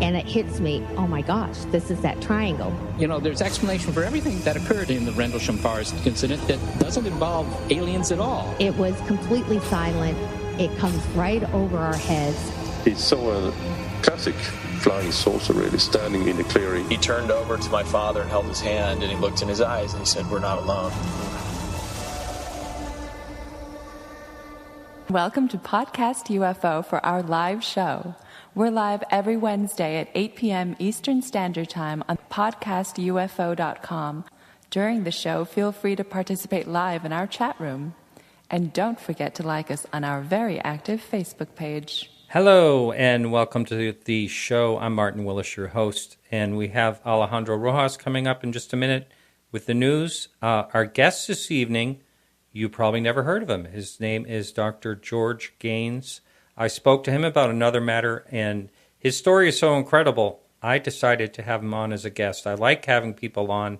and it hits me, oh my gosh, this is that triangle. You know, there's explanation for everything that occurred in the Rendlesham Forest incident that doesn't involve aliens at all. It was completely silent. It comes right over our heads. He saw a classic flying saucer really standing in the clearing. He turned over to my father and held his hand, and he looked in his eyes and he said, "We're not alone." Welcome to Podcast UFO for our live show. We're live every Wednesday at 8 p.m. Eastern Standard Time on podcastufo.com. During the show, feel free to participate live in our chat room. And don't forget to like us on our very active Facebook page. Hello, and welcome to the show. I'm Martin Willis, your host, and we have Alejandro Rojas coming up in just a minute with the news. Our guest this evening, you probably never heard of him. His name is Dr. George Gaines. I spoke to him about another matter, and his story is so incredible, I decided to have him on as a guest. I like having people on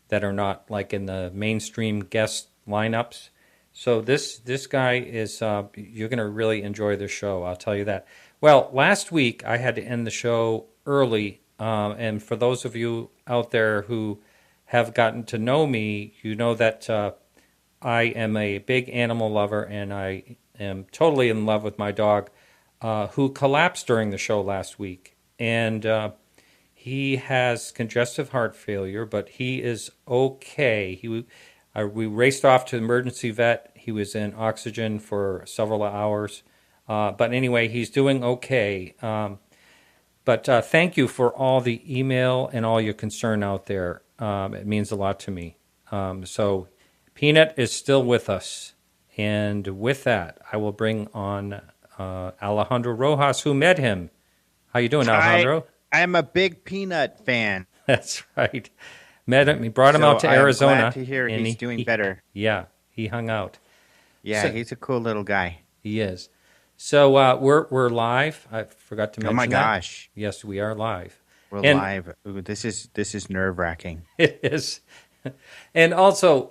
that are not like in the mainstream guest lineups. So this guy is, you're going to really enjoy the show, I'll tell you that. Well, last week I had to end the show early, and for those of you out there who have gotten to know me, you know that I am a big animal lover, and I am totally in love with my dog, who collapsed during the show last week. And he has congestive heart failure, but he is okay. We raced off to the emergency vet. He was in oxygen for several hours. But anyway, he's doing okay. But thank you for all the email and all your concern out there. It means a lot to me. So Peanut is still with us. And with that, I will bring on Alejandro Rojas, who met him. How you doing, Alejandro? I'm a big Peanut fan. That's right. Met him. He brought him out to Arizona. I'm glad to hear he's doing better. Yeah, he hung out. Yeah, he's a cool little guy. He is. So we're live. I forgot to mention. Oh my gosh! Yes, we are live. We're live. Ooh, this is nerve-wracking. It is. And also,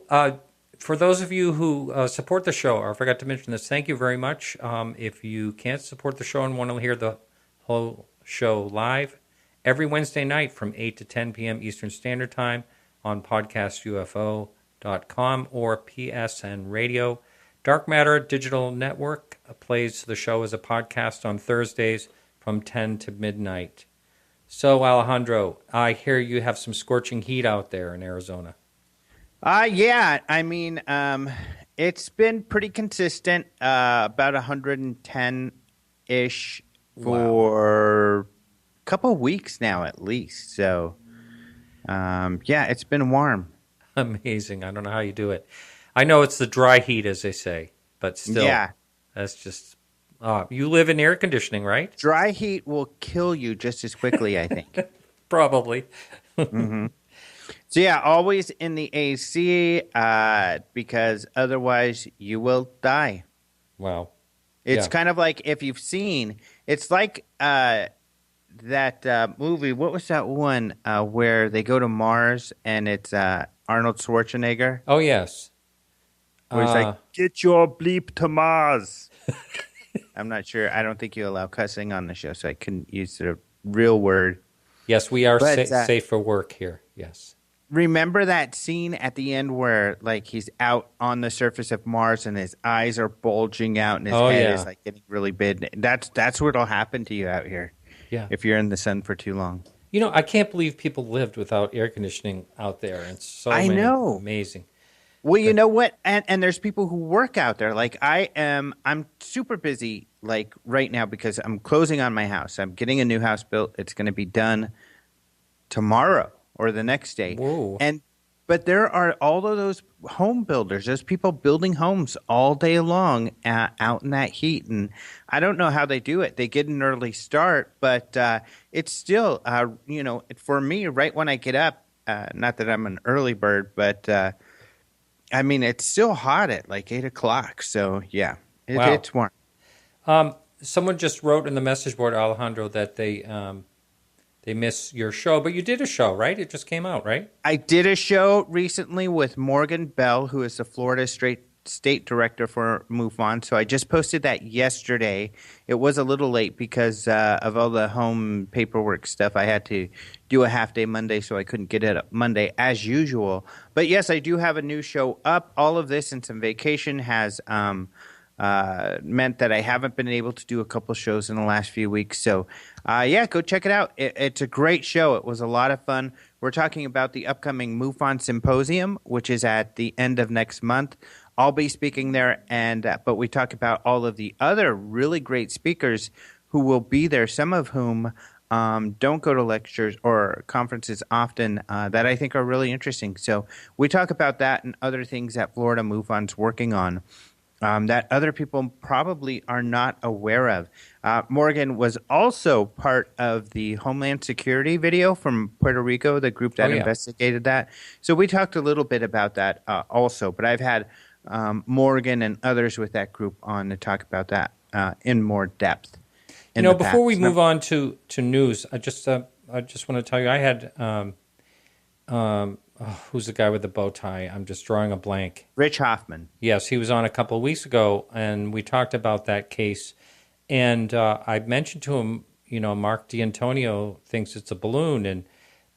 for those of you who support the show, I forgot to mention this. Thank you very much. If you can't support the show and want to hear the whole show live, every Wednesday night from 8 to 10 p.m. Eastern Standard Time on podcastufo.com or PSN Radio. Dark Matter Digital Network plays the show as a podcast on Thursdays from 10 to midnight. So, Alejandro, I hear you have some scorching heat out there in Arizona. Yeah. I mean, it's been pretty consistent, about 110-ish for a couple of weeks now at least. So, yeah, it's been warm. Amazing. I don't know how you do it. I know it's the dry heat, as they say, but still, that's just, you live in air conditioning, right? Dry heat will kill you just as quickly, I think. Probably. Mm-hmm. So, yeah, always in the AC, because otherwise you will die. Wow. It's kind of like, if you've seen, it's like that movie. What was that one where they go to Mars and it's Arnold Schwarzenegger? Oh, yes. Where he's like, "Get your bleep to Mars." I'm not sure. I don't think you allow cussing on the show, so I couldn't use the real word. Yes, we are safe for work here. Yes. Remember that scene at the end where, like, he's out on the surface of Mars and his eyes are bulging out and his head is like getting really big. That's what'll happen to you out here. Yeah. If you're in the sun for too long. You know, I can't believe people lived without air conditioning out there. It's so amazing. Well, you know what? And there's people who work out there. Like I'm super busy like right now because I'm closing on my house. I'm getting a new house built. It's going to be done tomorrow or the next day. Whoa. But there are all of those home builders. There's people building homes all day long out in that heat. And I don't know how they do it. They get an early start, but it's still, for me, right when I get up, not that I'm an early bird, but I mean, it's still hot at like 8 o'clock. So, yeah, it's warm. Someone just wrote in the message board, Alejandro, that they miss your show. But you did a show, right? It just came out, right? I did a show recently with Morgan Bell, who is the Florida state director for MUFON. So I just posted that yesterday. It was a little late because of all the home paperwork stuff. I had to do a half-day Monday, so I couldn't get it up Monday as usual. But yes, I do have a new show up. All of this and some vacation has meant that I haven't been able to do a couple shows in the last few weeks. So, yeah, go check it out. It's a great show. It was a lot of fun. We're talking about the upcoming MUFON Symposium, which is at the end of next month. I'll be speaking there, but we talk about all of the other really great speakers who will be there, some of whom don't go to lectures or conferences often that I think are really interesting. So we talk about that and other things that Florida MUFON's working on. That other people probably are not aware of. Morgan was also part of the Homeland Security video from Puerto Rico, the group that investigated that. So we talked a little bit about that also, but I've had Morgan and others with that group on to talk about that in more depth. Before we move on to news, I just want to tell you I had who's the guy with the bow tie? I'm just drawing a blank. Rich Hoffman. Yes, he was on a couple of weeks ago, and we talked about that case. And I mentioned to him, Mark D'Antonio thinks it's a balloon,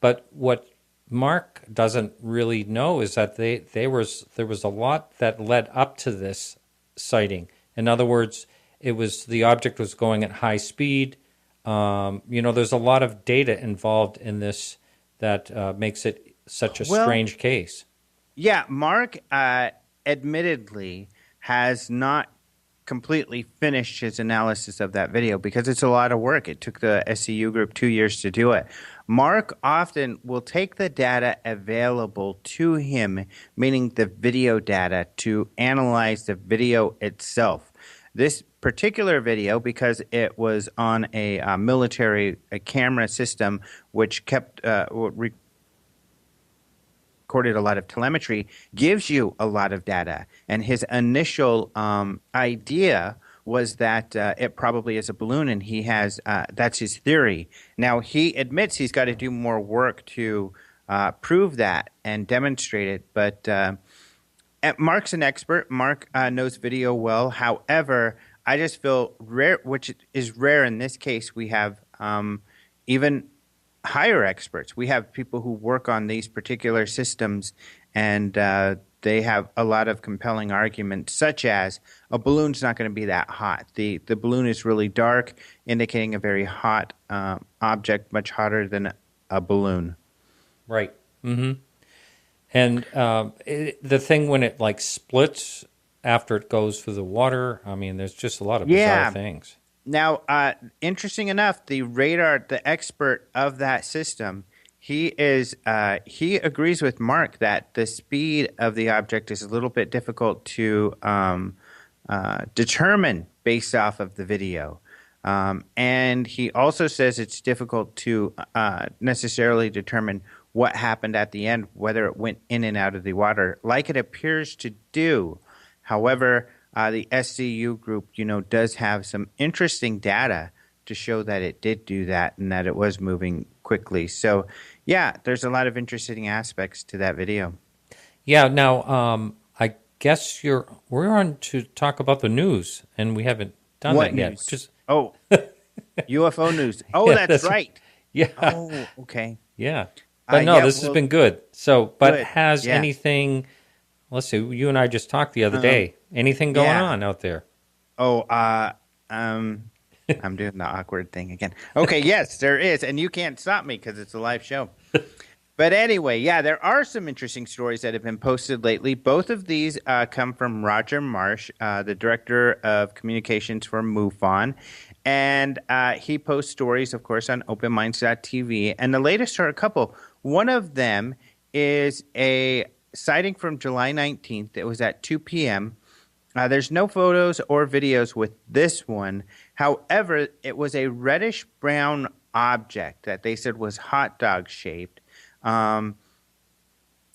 but what Mark doesn't really know is that there was a lot that led up to this sighting. In other words, the object was going at high speed. There's a lot of data involved in this that makes it such a strange case. Yeah, Mark admittedly has not completely finished his analysis of that video because it's a lot of work. It took the SCU group 2 years to do it. Mark often will take the data available to him, meaning the video data, to analyze the video itself. This particular video, because it was on a military camera system which kept recorded a lot of telemetry, gives you a lot of data. And his initial idea was that it probably is a balloon, and he has that's his theory. Now, he admits he's got to do more work to prove that and demonstrate it, but Mark's an expert. Mark knows video well. However, I just feel rare, which is rare in this case. We have even higher experts. We have people who work on these particular systems, and they have a lot of compelling arguments, such as a balloon's not going to be that hot. The balloon is really dark, indicating a very hot object, much hotter than a balloon. Right. Mm-hmm. And the thing when it splits after it goes through the water, I mean, there's just a lot of bizarre things. Now, interesting enough, the expert of that system, he agrees with Mark that the speed of the object is a little bit difficult to determine based off of the video. And he also says it's difficult to necessarily determine what happened at the end, whether it went in and out of the water, like it appears to do. However, the SCU group, does have some interesting data to show that it did do that and that it was moving quickly. So, yeah, there's a lot of interesting aspects to that video. Yeah. Now, I guess we're on to talk about the news, and we haven't done what that news? yet. UFO news. Oh, yeah, that's right. Yeah. Oh, okay. Yeah. But this has been good. So, but has anything? Let's see. You and I just talked the other day. Anything going on out there? Oh, I'm doing the awkward thing again. Okay, yes, there is, and you can't stop me because it's a live show. But anyway, there are some interesting stories that have been posted lately. Both of these come from Roger Marsh, the director of communications for MUFON, and he posts stories, of course, on openminds.tv. And the latest are a couple. One of them is a sighting from July 19th. It was at 2 p.m. There's no photos or videos with this one. However, it was a reddish-brown object that they said was hot dog-shaped.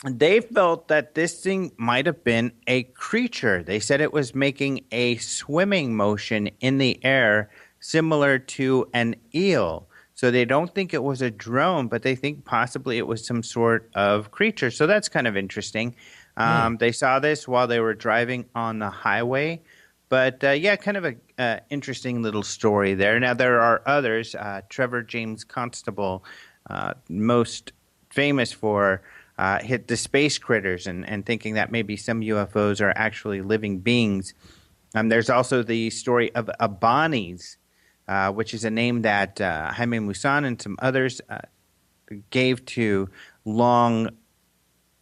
They felt that this thing might have been a creature. They said it was making a swimming motion in the air similar to an eel. So they don't think it was a drone, but they think possibly it was some sort of creature. So that's kind of interesting. They saw this while they were driving on the highway. But kind of a interesting little story there. Now, there are others. Trevor James Constable, most famous for hit the space critters and thinking that maybe some UFOs are actually living beings. There's also the story of Abanis, which is a name that Jaime Maussan and some others gave to long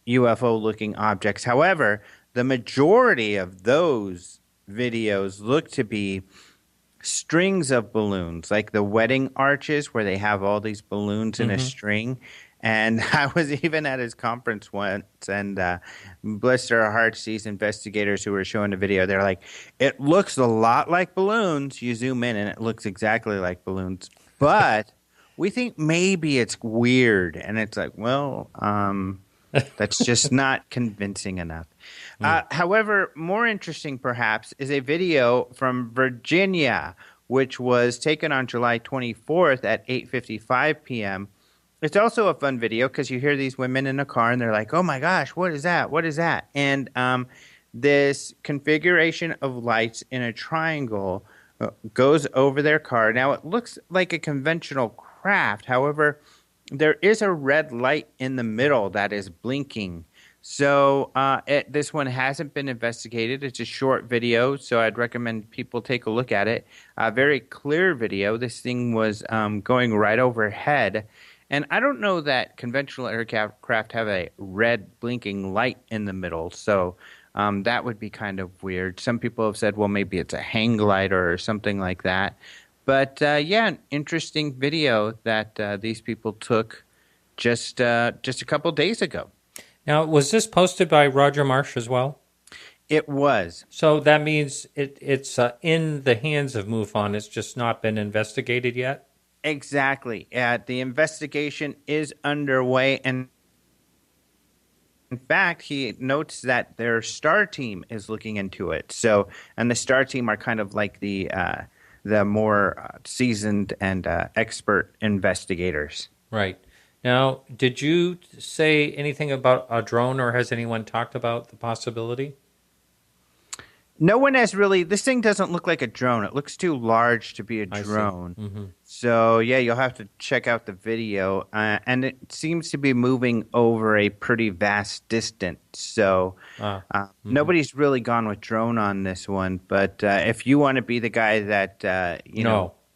UFO-looking objects. However, the majority of those videos look to be strings of balloons, like the wedding arches where they have all these balloons in a string. And I was even at his conference once, and bless their hearts, these investigators who were showing the video, they're like, it looks a lot like balloons. You zoom in, and it looks exactly like balloons. But we think maybe it's weird. And it's like, well, that's just not convincing enough. However, more interesting perhaps is a video from Virginia, which was taken on July 24th at 8:55 p.m., It's also a fun video because you hear these women in a car and they're like, oh my gosh, what is that? What is that? And this configuration of lights in a triangle goes over their car. Now, it looks like a conventional craft. However, there is a red light in the middle that is blinking. So this one hasn't been investigated. It's a short video, so I'd recommend people take a look at it. A very clear video. This thing was going right overhead. And I don't know that conventional aircraft have a red blinking light in the middle, so that would be kind of weird. Some people have said, well, maybe it's a hang glider or something like that. But an interesting video that these people took just a couple days ago. Now, was this posted by Roger Marsh as well? It was. So that means it's in the hands of MUFON. It's just not been investigated yet? Exactly. The investigation is underway, and in fact, he notes that their STAR team is looking into it. So, and the STAR team are kind of like the more seasoned and expert investigators. Right. Now, did you say anything about a drone, or has anyone talked about the possibility? No one has really. This thing doesn't look like a drone. It looks too large to be a drone. Mm-hmm. So, you'll have to check out the video. And it seems to be moving over a pretty vast distance. So, nobody's really gone with drone on this one. But if you want to be the guy that,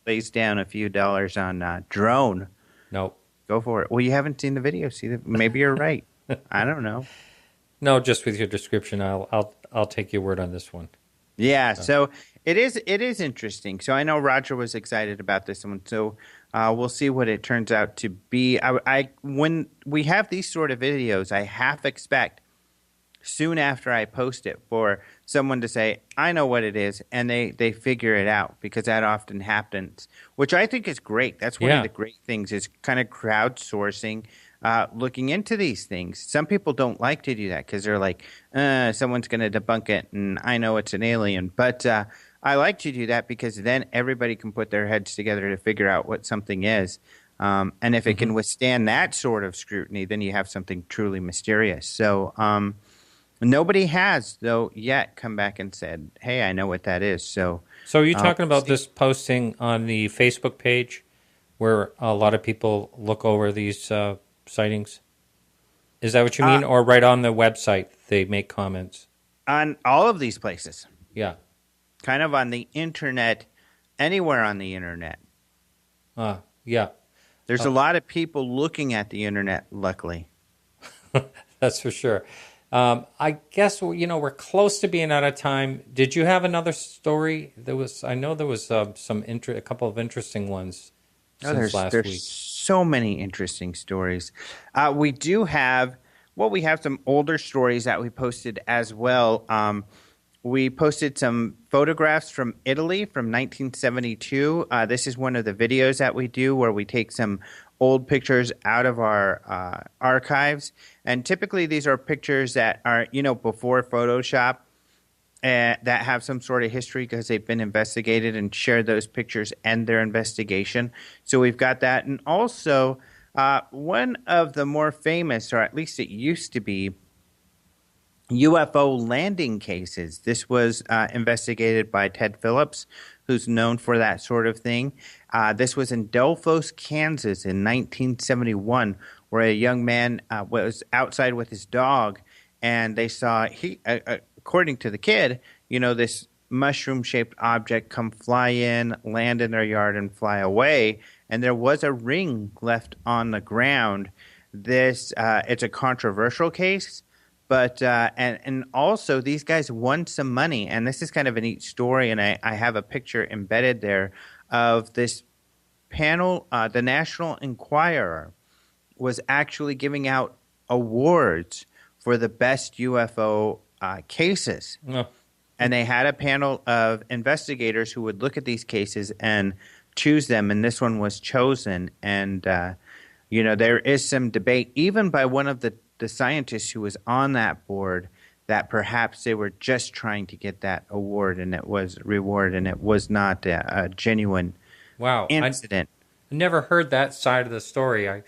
lays down a few dollars on drone, nope. Go for it. Well, you haven't seen the video. Maybe you're right. I don't know. No, just with your description, I'll take your word on this one. Yeah, so it is interesting. So I know Roger was excited about this one. So we'll see what it turns out to be. I when we have these sort of videos, I half expect soon after I post it for someone to say, I know what it is, and they figure it out, because that often happens, which I think is great. That's one of the great things, is kind of crowdsourcing, looking into these things. Some people don't like to do that because they're like, someone's going to debunk it, and I know it's an alien. But I like to do that because then everybody can put their heads together to figure out what something is. And if it can withstand that sort of scrutiny, then you have something truly mysterious. So nobody has, though, yet come back and said, hey, I know what that is. So are you talking about this posting on the Facebook page where a lot of people look over these sightings? Is that what you mean? Or right on the website they make comments? On all of these places. Yeah. Kind of on the internet, anywhere on the internet. Yeah. There's a lot of people looking at the internet, luckily. That's for sure. I guess, we're close to being out of time. Did you have another story? I know there was a couple of interesting ones since last week. There's so many interesting stories. We have some older stories that we posted as well. We posted some photographs from Italy from 1972. This is one of the videos that we do where we take some old pictures out of our archives. And typically these are pictures that are, before Photoshop, that have some sort of history because they've been investigated, and share those pictures and their investigation. So we've got that. And also one of the more famous, or at least it used to be, UFO landing cases. This was investigated by Ted Phillips, who's known for that sort of thing. This was in Delphos, Kansas in 1971, where a young man was outside with his dog, and they saw, according to the kid, this mushroom-shaped object come fly in, land in their yard, and fly away. And there was a ring left on the ground. It's a controversial case. But and also these guys won some money, and this is kind of a neat story, and I have a picture embedded there of this panel. The National Enquirer was actually giving out awards for the best UFO cases. Oh. And they had a panel of investigators who would look at these cases and choose them, and this one was chosen. And, there is some debate, even by one of the scientists who was on that board, that perhaps they were just trying to get that award and it was reward, and it was not a genuine incident. I never heard that side of the story. I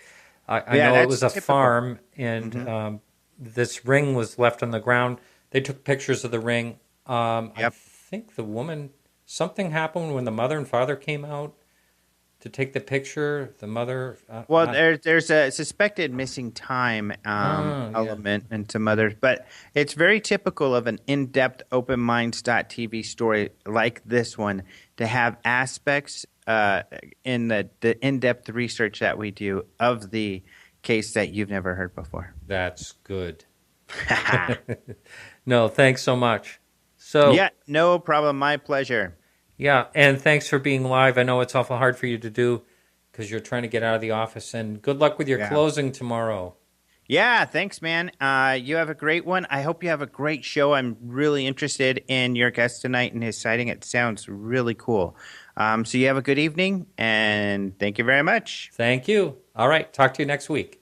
know it was a farm, and this ring was left on the ground. They took pictures of the ring. I think the woman, something happened when the mother and father came out to take the picture. The mother... there's a suspected missing time element and some others, but it's very typical of an in-depth openminds.tv story like this one to have aspects in the in-depth research that we do of the case that you've never heard before. That's good. No, thanks so much. So yeah, no problem. My pleasure. Yeah, and thanks for being live. I know it's awful hard for you to do because you're trying to get out of the office. And good luck with your closing tomorrow. Yeah, thanks, man. You have a great one. I hope you have a great show. I'm really interested in your guest tonight and his sighting. It sounds really cool. So you have a good evening, and thank you very much. Thank you. All right, talk to you next week.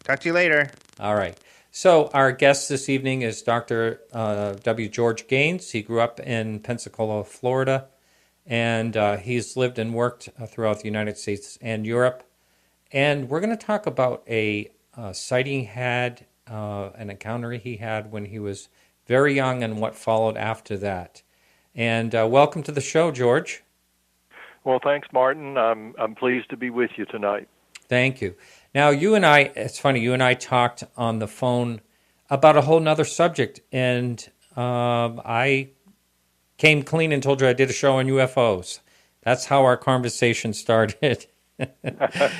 Talk to you later. All right. So our guest this evening is Dr. W. George Gaines. He grew up in Pensacola, Florida. And he's lived and worked throughout the United States and Europe. And we're going to talk about a sighting he had, an encounter he had when he was very young and what followed after that. And welcome to the show, George. Well, thanks, Martin. I'm pleased to be with you tonight. Thank you. Now, it's funny, you and I talked on the phone about a whole nother subject, and I came clean and told you I did a show on UFOs. That's how our conversation started.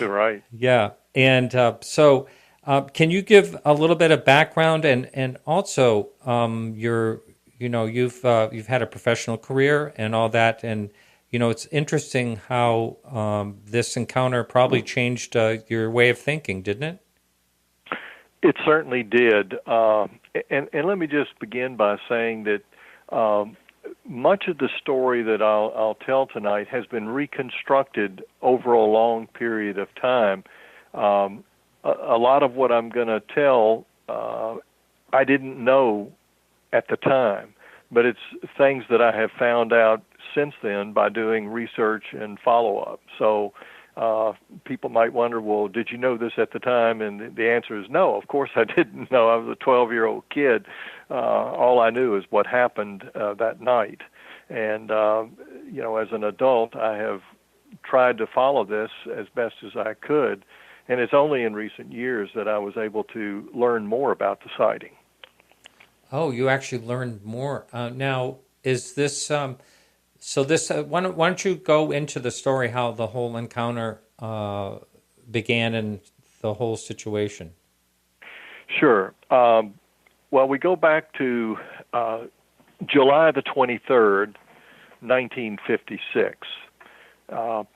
Right. Yeah. And so can you give a little bit of background and also you've had a professional career and all that, and it's interesting how this encounter probably changed your way of thinking, didn't it? It certainly did. And let me just begin by saying that much of the story that I'll tell tonight has been reconstructed over a long period of time. A lot of what I'm going to tell, I didn't know at the time, but it's things that I have found out since then by doing research and follow-up. So people might wonder, well, did you know this at the time? And the answer is no. Of course I didn't know. I was a 12-year-old kid. All I knew is what happened that night. And, as an adult, I have tried to follow this as best as I could. And it's only in recent years that I was able to learn more about the sighting. Oh, you actually learned more. Now, is this... why don't you go into the story, how the whole encounter began and the whole situation? Sure. Well, we go back to July the 23rd, 1956,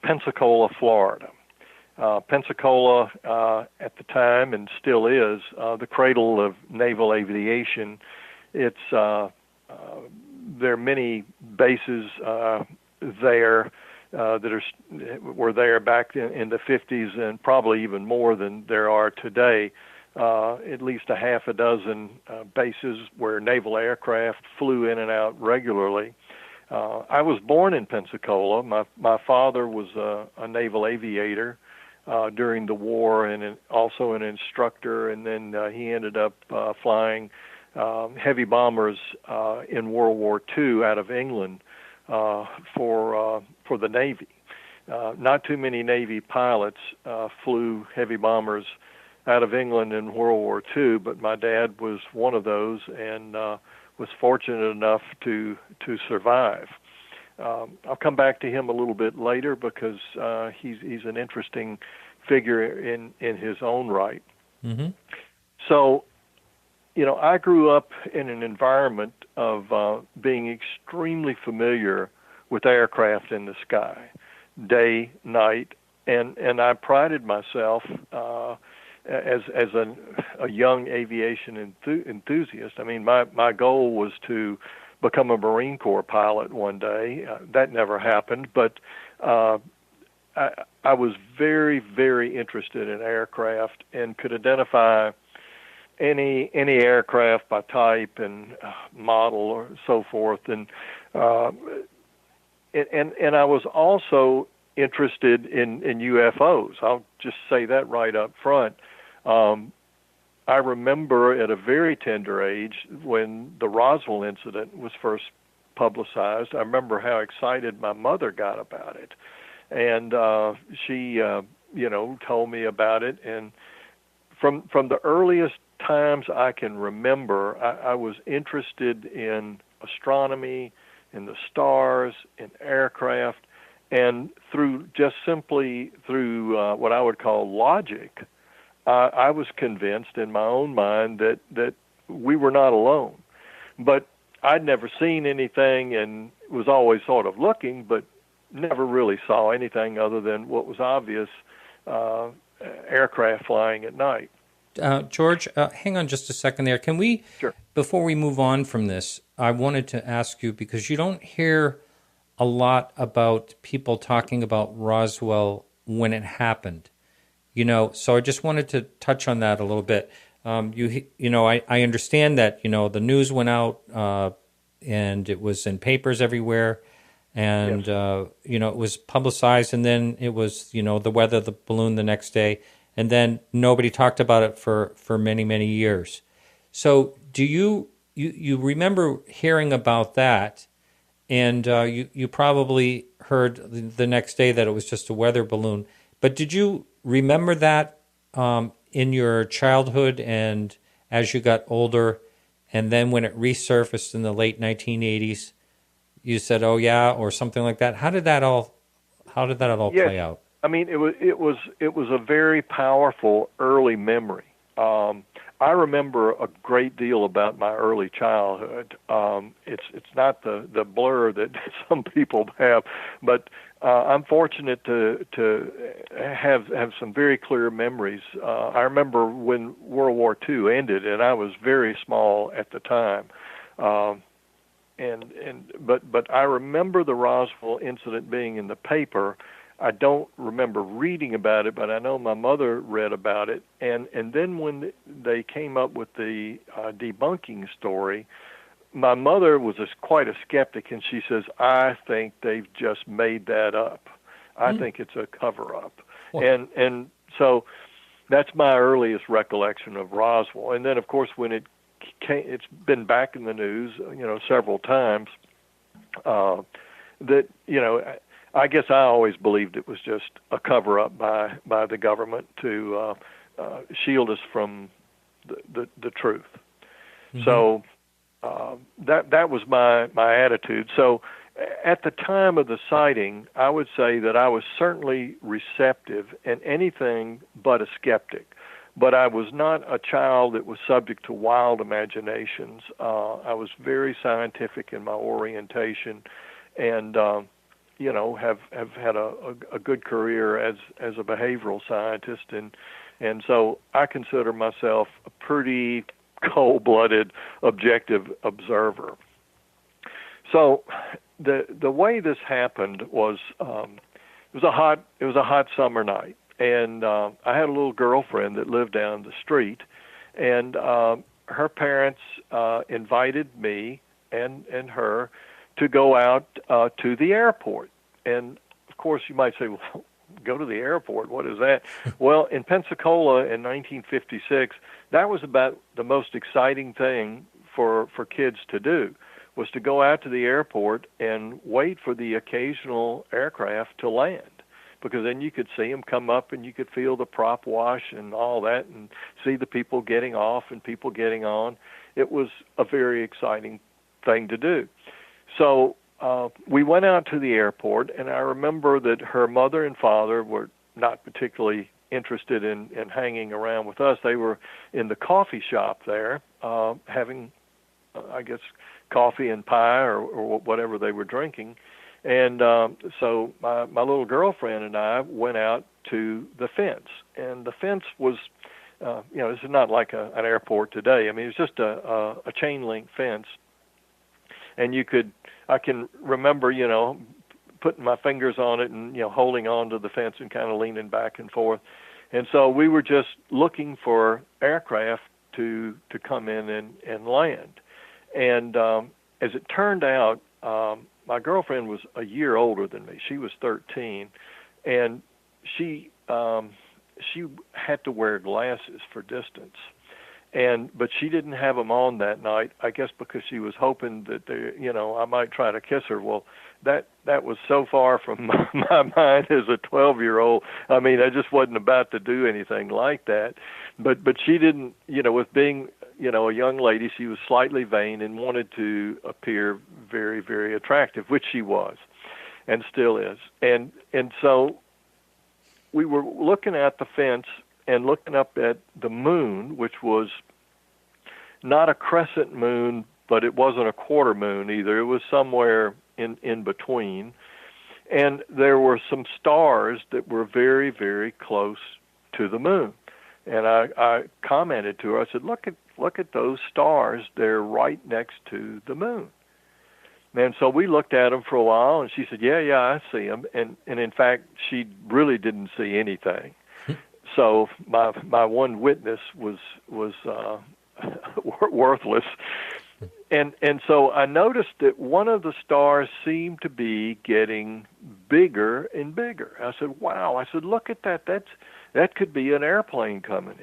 Pensacola, Florida. Pensacola, at the time, and still is, the cradle of naval aviation. It's there are many bases there that were there back in the 50s, and probably even more than there are today. At least a half a dozen bases where naval aircraft flew in and out regularly. I was born in Pensacola. My father was a naval aviator during the war, and also an instructor, and then he ended up flying heavy bombers in World War II out of England for the Navy. Not too many Navy pilots flew heavy bombers out of England in World War II, but my dad was one of those and was fortunate enough to survive. I'll come back to him a little bit later because he's an interesting figure in his own right. Mm-hmm. So, I grew up in an environment of being extremely familiar with aircraft in the sky, day, night, and I prided myself as a young aviation enthusiast. I mean, my goal was to become a Marine Corps pilot one day. That never happened, but I was very, very interested in aircraft and could identify any aircraft by type and model or so forth, and I was also interested in UFOs. I'll just say that right up front. I remember at a very tender age when the Roswell incident was first publicized. I remember how excited my mother got about it, and she told me about it. And from the earliest times I can remember, I was interested in astronomy, in the stars, in aircraft, and simply through what I would call logic, I was convinced in my own mind that we were not alone. But I'd never seen anything and was always sort of looking, but never really saw anything other than what was obvious, aircraft flying at night. George, hang on just a second there. Can we, Sure. Before we move on from this, I wanted to ask you, because you don't hear a lot about people talking about Roswell when it happened. So I just wanted to touch on that a little bit. I understand that, the news went out and it was in papers everywhere, and, Yes. it was publicized, and then it was, the weather, the balloon the next day, and then nobody talked about it for many, many years. So do you remember hearing about that, and you probably heard the next day that it was just a weather balloon, but did you remember that in your childhood and as you got older, and then when it resurfaced in the late 1980s, you said, "Oh yeah," or something like that? How did that all Yes. play out? I mean, it was a very powerful early memory. I remember a great deal about my early childhood. It's not the blur that some people have, but I'm fortunate to have some very clear memories. I remember when World War II ended, and I was very small at the time. But I remember the Roswell incident being in the paper. I don't remember reading about it, but I know my mother read about it. And then when they came up with the debunking story, my mother was quite a skeptic, and she says, "I think they've just made that up. I think it's a cover-up." Well, And so that's my earliest recollection of Roswell. And then, of course, when it's been back in the news, several times. I guess I always believed it was just a cover-up by the government to shield us from the truth. Mm-hmm. So that was my attitude. So at the time of the sighting, I would say that I was certainly receptive and anything but a skeptic. But I was not a child that was subject to wild imaginations. I was very scientific in my orientation, and have had a good career as a behavioral scientist, and so I consider myself a pretty cold-blooded, objective observer. So the way this happened was it was a hot summer night. And I had a little girlfriend that lived down the street, and her parents invited me and her to go out to the airport. And, of course, you might say, well, go to the airport, what is that? Well, in Pensacola in 1956, that was about the most exciting thing for kids to do, was to go out to the airport and wait for the occasional aircraft to land, because then you could see them come up and you could feel the prop wash and all that and see the people getting off and people getting on. It was a very exciting thing to do. So we went out to the airport, and I remember that her mother and father were not particularly interested in hanging around with us. They were in the coffee shop there having, I guess, coffee and pie or whatever they were drinking. And so my little girlfriend and I went out to the fence. And the fence was, this is not like an airport today. I mean, it's just a chain link fence. And I can remember, putting my fingers on it and, holding on to the fence and kind of leaning back and forth. And so we were just looking for aircraft to come in and land. And as it turned out, my girlfriend was a year older than me. She was 13, and she had to wear glasses for distance. But she didn't have them on that night, I guess because she was hoping that I might try to kiss her. Well, that was so far from my mind as a 12-year-old. I mean, I just wasn't about to do anything like that. But she didn't, with being, a young lady, she was slightly vain and wanted to appear very, very attractive, which she was and still is. And so we were looking at the fence and looking up at the moon, which was not a crescent moon, but it wasn't a quarter moon either. It was somewhere in between. And there were some stars that were very, very close to the moon. And I commented to her, I said, look at those stars. They're right next to the moon. And so we looked at them for a while, and she said, yeah, I see them. And in fact, she really didn't see anything. So my one witness was worthless, and so I noticed that one of the stars seemed to be getting bigger and bigger. I said, "Wow!" I said, "Look at that. That could be an airplane coming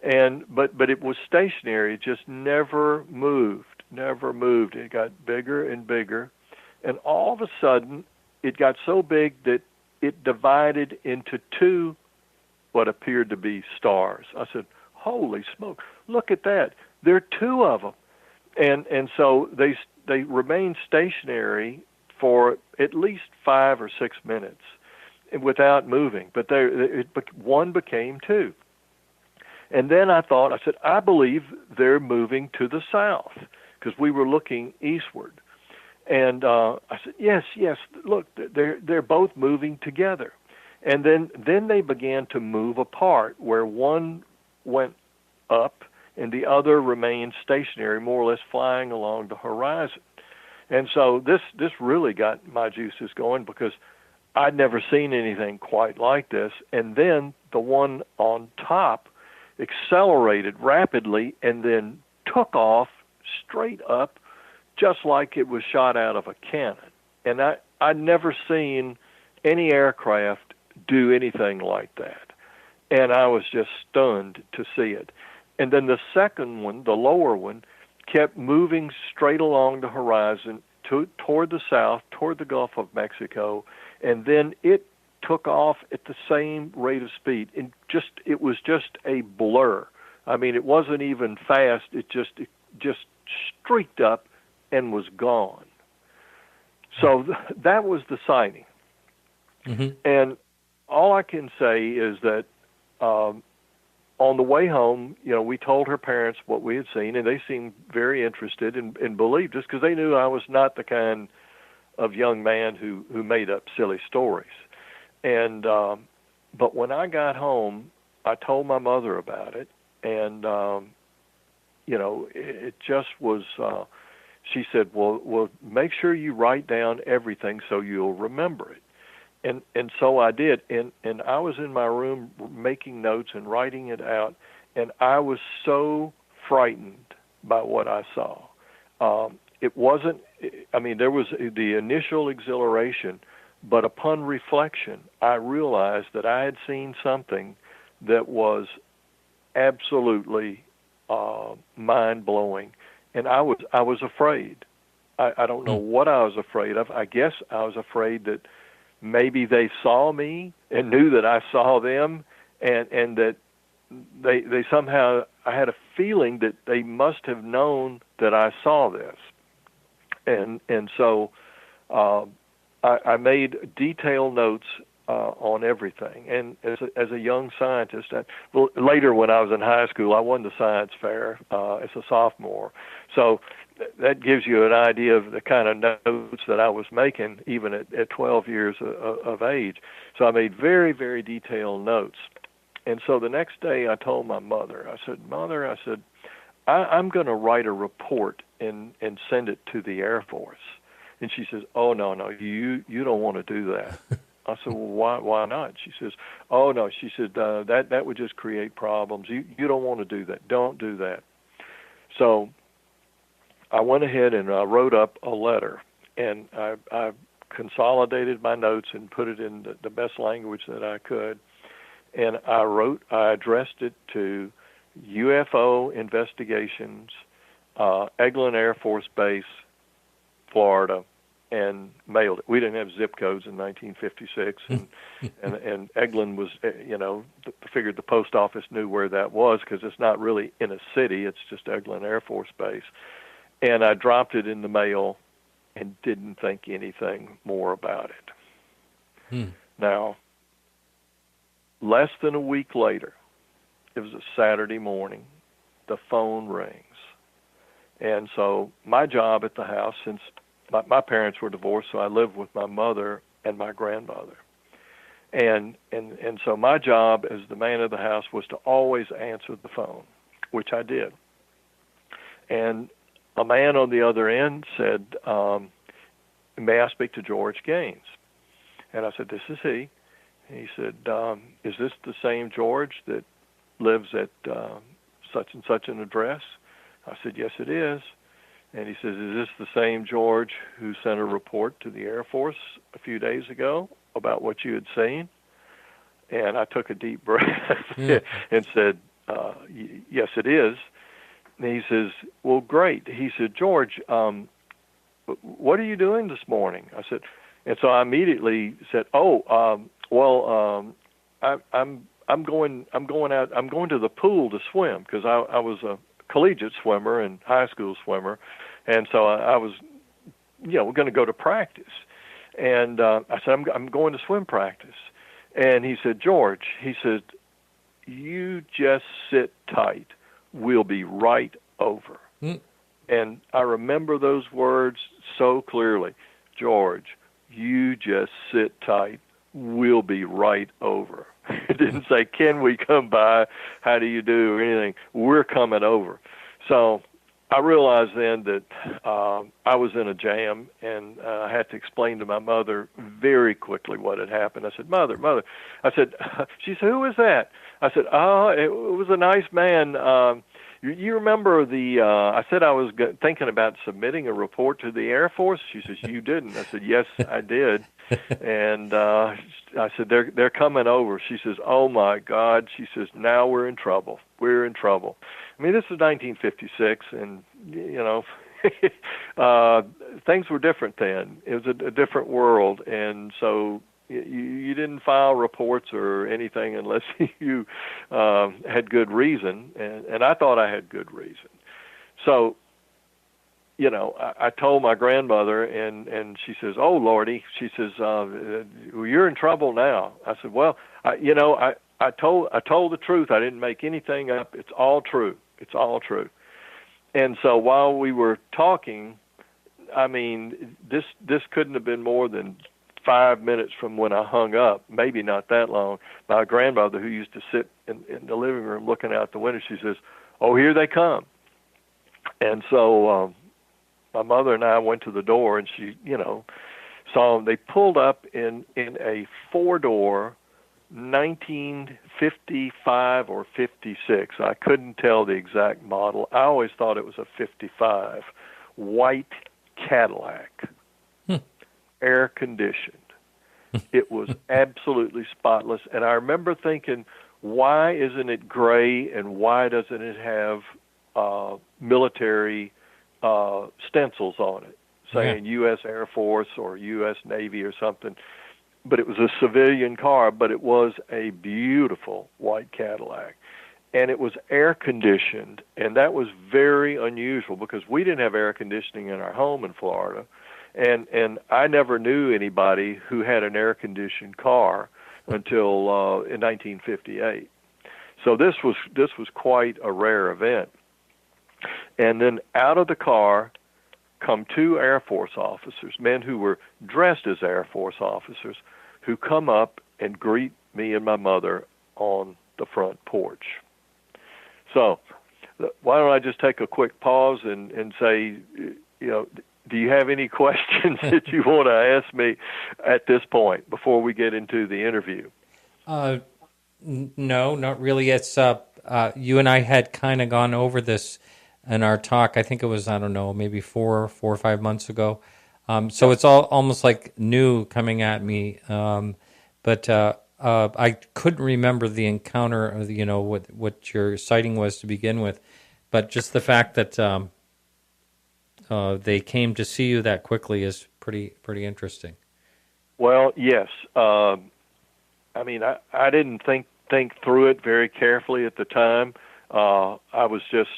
in." But it was stationary. It just never moved. It got bigger and bigger, and all of a sudden, it got so big that it divided into two what appeared to be stars. I said, holy smoke, look at that. There are two of them. And so they remained stationary for at least 5 or 6 minutes without moving. But one became two. And then I said, I believe they're moving to the south, because we were looking eastward. And I said, yes, look, they're both moving together. And then they began to move apart, where one went up and the other remained stationary, more or less flying along the horizon. And so this really got my juices going, because I'd never seen anything quite like this. And then the one on top accelerated rapidly and then took off straight up, just like it was shot out of a cannon. And I'd never seen any aircraft do anything like that. And I was just stunned to see it. And then the second one, the lower one, kept moving straight along the horizon toward the south, toward the Gulf of Mexico, and then it took off at the same rate of speed. And it was just a blur. I mean, it wasn't even fast. It just streaked up and was gone. So that was the sighting. Mm-hmm. And all I can say is that on the way home, we told her parents what we had seen, and they seemed very interested and believed us, because they knew I was not the kind of young man who made up silly stories. And but when I got home, I told my mother about it, and it just was. She said, "Well, make sure you write down everything so you'll remember it." And so I did, and I was in my room making notes and writing it out, and I was so frightened by what I saw. It wasn't, there was the initial exhilaration, but upon reflection, I realized that I had seen something that was absolutely mind-blowing, and I was afraid. I don't know what I was afraid of. I guess I was afraid that maybe they saw me and knew that I saw them, and that they somehow, I had a feeling that they must have known that I saw this. And so I made detailed notes on everything. And as a young scientist, later when I was in high school, I won the science fair as a sophomore. So that gives you an idea of the kind of notes that I was making even at 12 years of age. So I made very, very detailed notes. And so the next day I told my mother, I said, Mother, I'm going to write a report and send it to the Air Force. And she says, oh, no, you don't want to do that. I said, well, why not? She says, oh, no. She said, that would just create problems. You don't want to do that. Don't do that. So I went ahead and wrote up a letter, and I consolidated my notes and put it in the best language that I could. And I addressed it to UFO Investigations, Eglin Air Force Base, Florida, and mailed it. We didn't have zip codes in 1956, and Eglin was, figured the post office knew where that was because it's not really in a city. It's just Eglin Air Force Base. And I dropped it in the mail and didn't think anything more about it. Now, less than a week later, it was a Saturday morning, the phone rings. And so my job at the house, since my parents were divorced, so I lived with my mother and my grandmother. And so my job as the man of the house was to always answer the phone, which I did. And a man on the other end said, may I speak to George Gaines? And I said, this is he. And he said, is this the same George that lives at such and such an address? I said, yes, it is. And he says, is this the same George who sent a report to the Air Force a few days ago about what you had seen? And I took a deep breath and said, yes, it is. And he says, well, great. He said, George, what are you doing this morning? I said, and so I immediately said, I'm going to the pool to swim, because I was a collegiate swimmer and high school swimmer, and so I was, going to go to practice. And I said, I'm going to swim practice. And he said, George, he said, you just sit tight. We'll be right over. And I remember those words so clearly. George, you just sit tight. We'll be right over. It didn't say, can we come by? How do you do? Or anything. We're coming over. So I realized then that I was in a jam, and I had to explain to my mother very quickly what had happened. I said, Mother. I said, she said, who was that? I said, it was a nice man. You remember I said I was thinking about submitting a report to the Air Force? She says, you didn't. I said, yes, I did. And I said, they're coming over. She says, oh, my God. She says, now we're in trouble. We're in trouble. I mean, this was 1956, and, things were different then. It was a different world, and so you didn't file reports or anything unless you had good reason, and I thought I had good reason. So, I told my grandmother, and she says, oh, Lordy, she says, you're in trouble now. I said, well, I told the truth. I didn't make anything up. It's all true. It's all true. And so while we were talking, I mean, this couldn't have been more than 5 minutes from when I hung up, maybe not that long. My grandmother, who used to sit in the living room looking out the window, she says, oh, here they come. And so my mother and I went to the door, and she, saw them. They pulled up in a four-door 1955 or 56. I couldn't tell the exact model. I always thought it was a 55, white Cadillac, air-conditioned. It was absolutely spotless. And I remember thinking, why isn't it gray, and why doesn't it have military stencils on it, saying U.S. Air Force or U.S. Navy or something. But it was a civilian car, but it was a beautiful white Cadillac. And it was air conditioned, and that was very unusual because we didn't have air conditioning in our home in Florida. And I never knew anybody who had an air conditioned car until in 1958. So this was quite a rare event. And then out of the car come two Air Force officers, men who were dressed as Air Force officers, who come up and greet me and my mother on the front porch. So why don't I just take a quick pause and say, do you have any questions that you want to ask me at this point before we get into the interview? No, not really. It's you and I had kind of gone over this in our talk. I think it was, I don't know, maybe 4 or 5 months ago. So it's all almost like new coming at me. But I couldn't remember the encounter, what your sighting was to begin with. But just the fact that they came to see you that quickly is pretty interesting. Well, yes. I mean, I didn't think through it very carefully at the time. I was just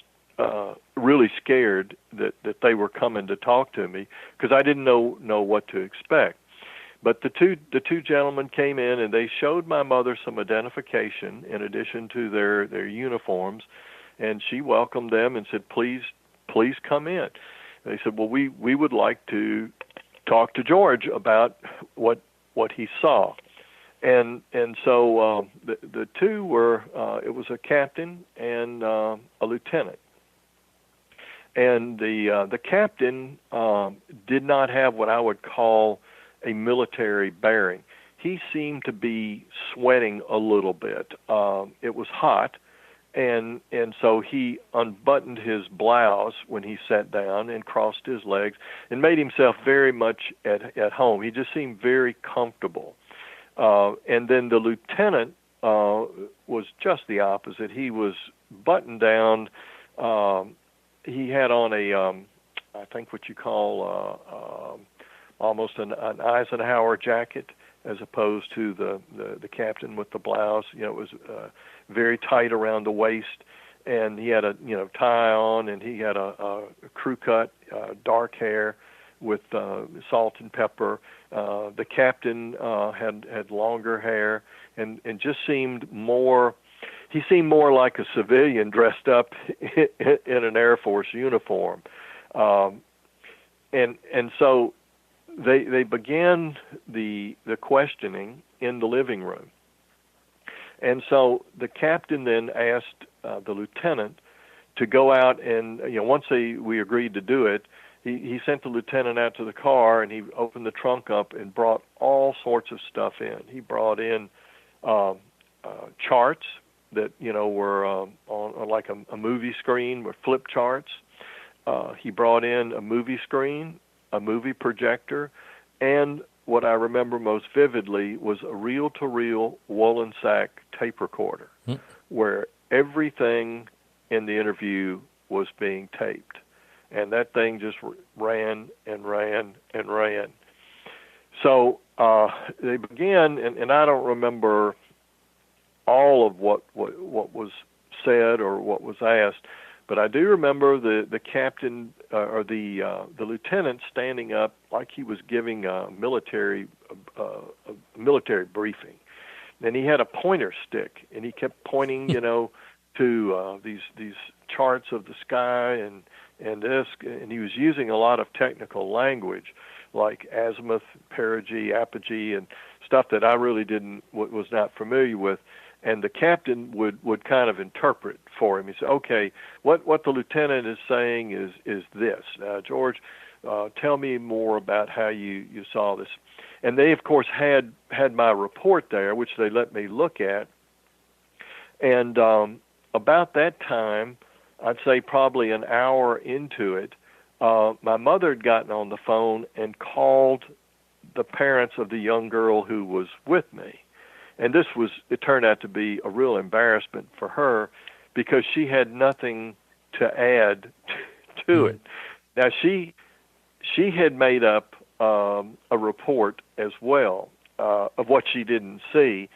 really scared that they were coming to talk to me because I didn't know what to expect. But the two gentlemen came in and they showed my mother some identification in addition to their uniforms, and she welcomed them and said, "Please come in." And they said, "Well, we would like to talk to George about what he saw." And so the two were it was a captain and a lieutenant. And the captain did not have what I would call a military bearing. He seemed to be sweating a little bit. It was hot, and so he unbuttoned his blouse when he sat down and crossed his legs and made himself very much at home. He just seemed very comfortable. And then the lieutenant was just the opposite. He was buttoned down. He had on I think what you call almost an Eisenhower jacket, as opposed to the captain with the blouse. It was very tight around the waist, and he had a tie on, and he had a crew cut, dark hair with salt and pepper. The captain had longer hair and just seemed more. He seemed more like a civilian dressed up in an Air Force uniform, and so they began the questioning in the living room. And so the captain then asked the lieutenant to go out and once we agreed to do it, he sent the lieutenant out to the car, and he opened the trunk up and brought all sorts of stuff in. He brought in charts that were on like a movie screen with flip charts. He brought in a movie screen, a movie projector, and what I remember most vividly was a reel-to-reel woolen sack tape recorder, where everything in the interview was being taped. And that thing just ran and ran and ran. So they began, and I don't remember all of what was said or what was asked, but I do remember the captain or the lieutenant standing up like he was giving a military briefing, and he had a pointer stick, and he kept pointing, to these charts of the sky and this, and he was using a lot of technical language like azimuth, perigee, apogee, and stuff that I really was not familiar with. And the captain would kind of interpret for him. He said, "Okay, what the lieutenant is saying is this. George, tell me more about how you saw this." And they, of course, had my report there, which they let me look at. And about that time, I'd say probably an hour into it, my mother had gotten on the phone and called the parents of the young girl who was with me. And it turned out to be a real embarrassment for her because she had nothing to add to it. Now she had made up a report as well of what she didn't see,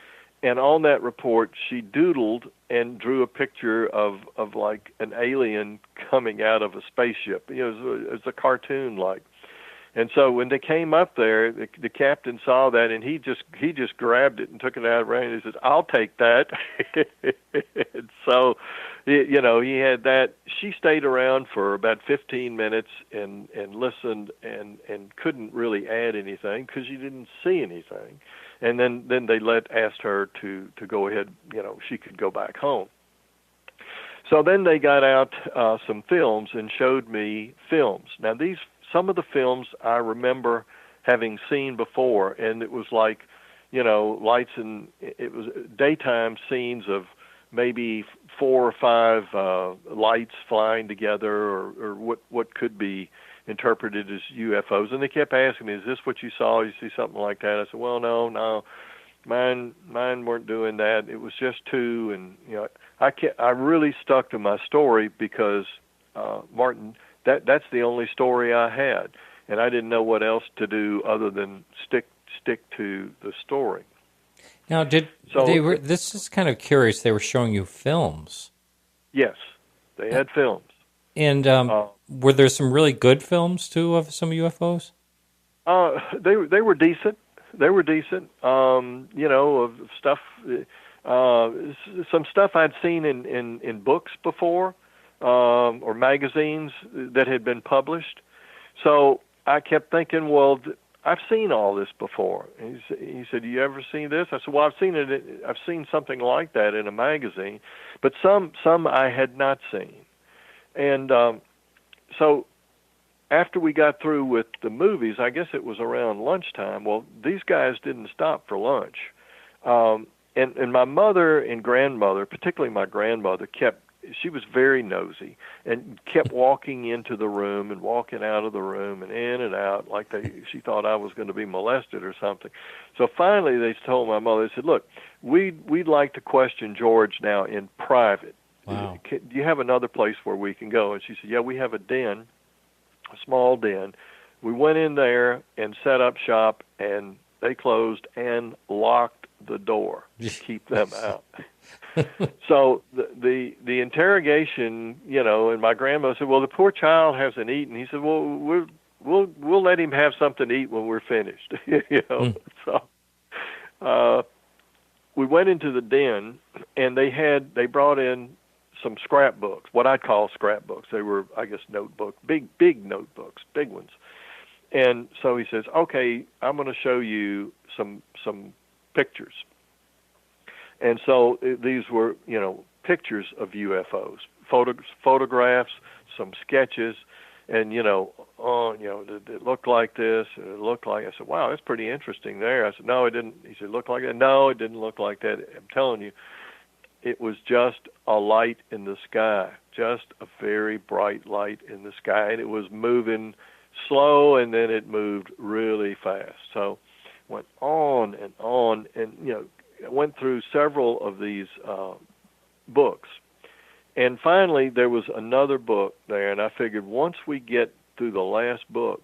and on that report she doodled and drew a picture of like an alien coming out of a spaceship. You know, it was a cartoon like. And so when they came up there, the captain saw that, and he just grabbed it and took it out of range. He said, "I'll take that." And so, you know, he had that. She stayed around for about 15 minutes and listened and couldn't really add anything because she didn't see anything. And then they asked her to go ahead. You know, she could go back home. So then they got out some films and showed me films. Now some of the films I remember having seen before, and it was like, you know, it was daytime scenes of maybe 4 or 5 lights flying together, or what could be interpreted as UFOs. And they kept asking me, "Is this what you saw? You see something like that?" I said, "Well, no, mine weren't doing that. It was just 2." And you know, I really stuck to my story because Martin. That's the only story I had, and I didn't know what else to do other than stick to the story. Now, this is kind of curious. They were showing you films. Yes, they had films. And were there some really good films too of some UFOs? They were decent. They were decent. You know, of stuff. Some stuff I'd seen in books before. Or magazines that had been published. So I kept thinking, well, I've seen all this before. And he said, "You ever seen this?" I said, "Well, I've seen it. I've seen something like that in a magazine, but some I had not seen." And so after we got through with the movies, I guess it was around lunchtime. Well, these guys didn't stop for lunch, and my mother and grandmother, particularly my grandmother, she was very nosy and kept walking into the room and walking out of the room and in and out like she thought I was going to be molested or something. So finally they told my mother, they said, "Look, we'd like to question George now in private. Wow. Do you have another place where we can go?" And she said, "Yeah, we have a den, a small den." We went in there and set up shop, and they closed and locked the door to keep them out. So the interrogation, you know, and my grandmother said, "Well, the poor child hasn't eaten." He said, "Well, we'll let him have something to eat when we're finished." You know. So we went into the den, and they brought in some scrapbooks, what I'd call scrapbooks. They were, I guess, notebooks, big notebooks, big ones. And so he says, "Okay, I'm going to show you some pictures." And so these were, you know, pictures of UFOs, photographs, some sketches, and did it look like this? And it looked like. I said, "Wow, that's pretty interesting." There, I said, "No, it didn't." He said, "Look like that?" No, it didn't look like that. I'm telling you, it was just a light in the sky, just a very bright light in the sky, and it was moving slow, and then it moved really fast. So went on, and you know. I went through several of these books, and finally there was another book there, and I figured once we get through the last book,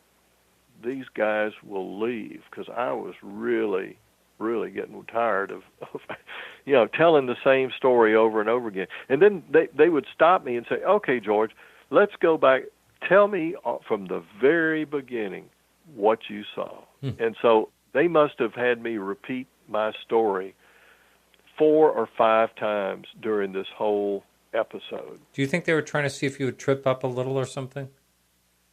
these guys will leave, because I was really getting tired of you know, telling the same story over and over again. And then they would stop me and say, "Okay, George, let's go back. Tell me from the very beginning what you saw." And so they must have had me repeat my story 4 or 5 times during this whole episode. Do you think they were trying to see if you would trip up a little or something?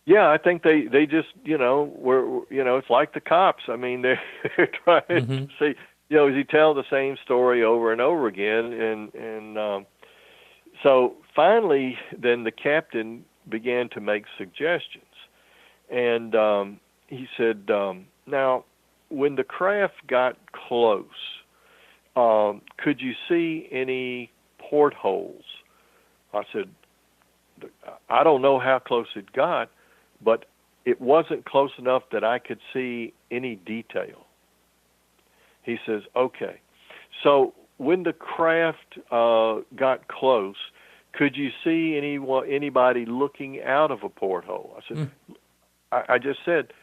Yeah, I think they just, you know, it's like the cops. I mean, they're trying to see, you know, does he tell the same story over and over again? And so finally, then the captain began to make suggestions. And he said, "Now, when the craft got close, could you see any portholes?" I said, "I don't know how close it got, but it wasn't close enough that I could see any detail." He says, "Okay." So when the craft got close, could you see anybody looking out of a porthole? I said, I just said,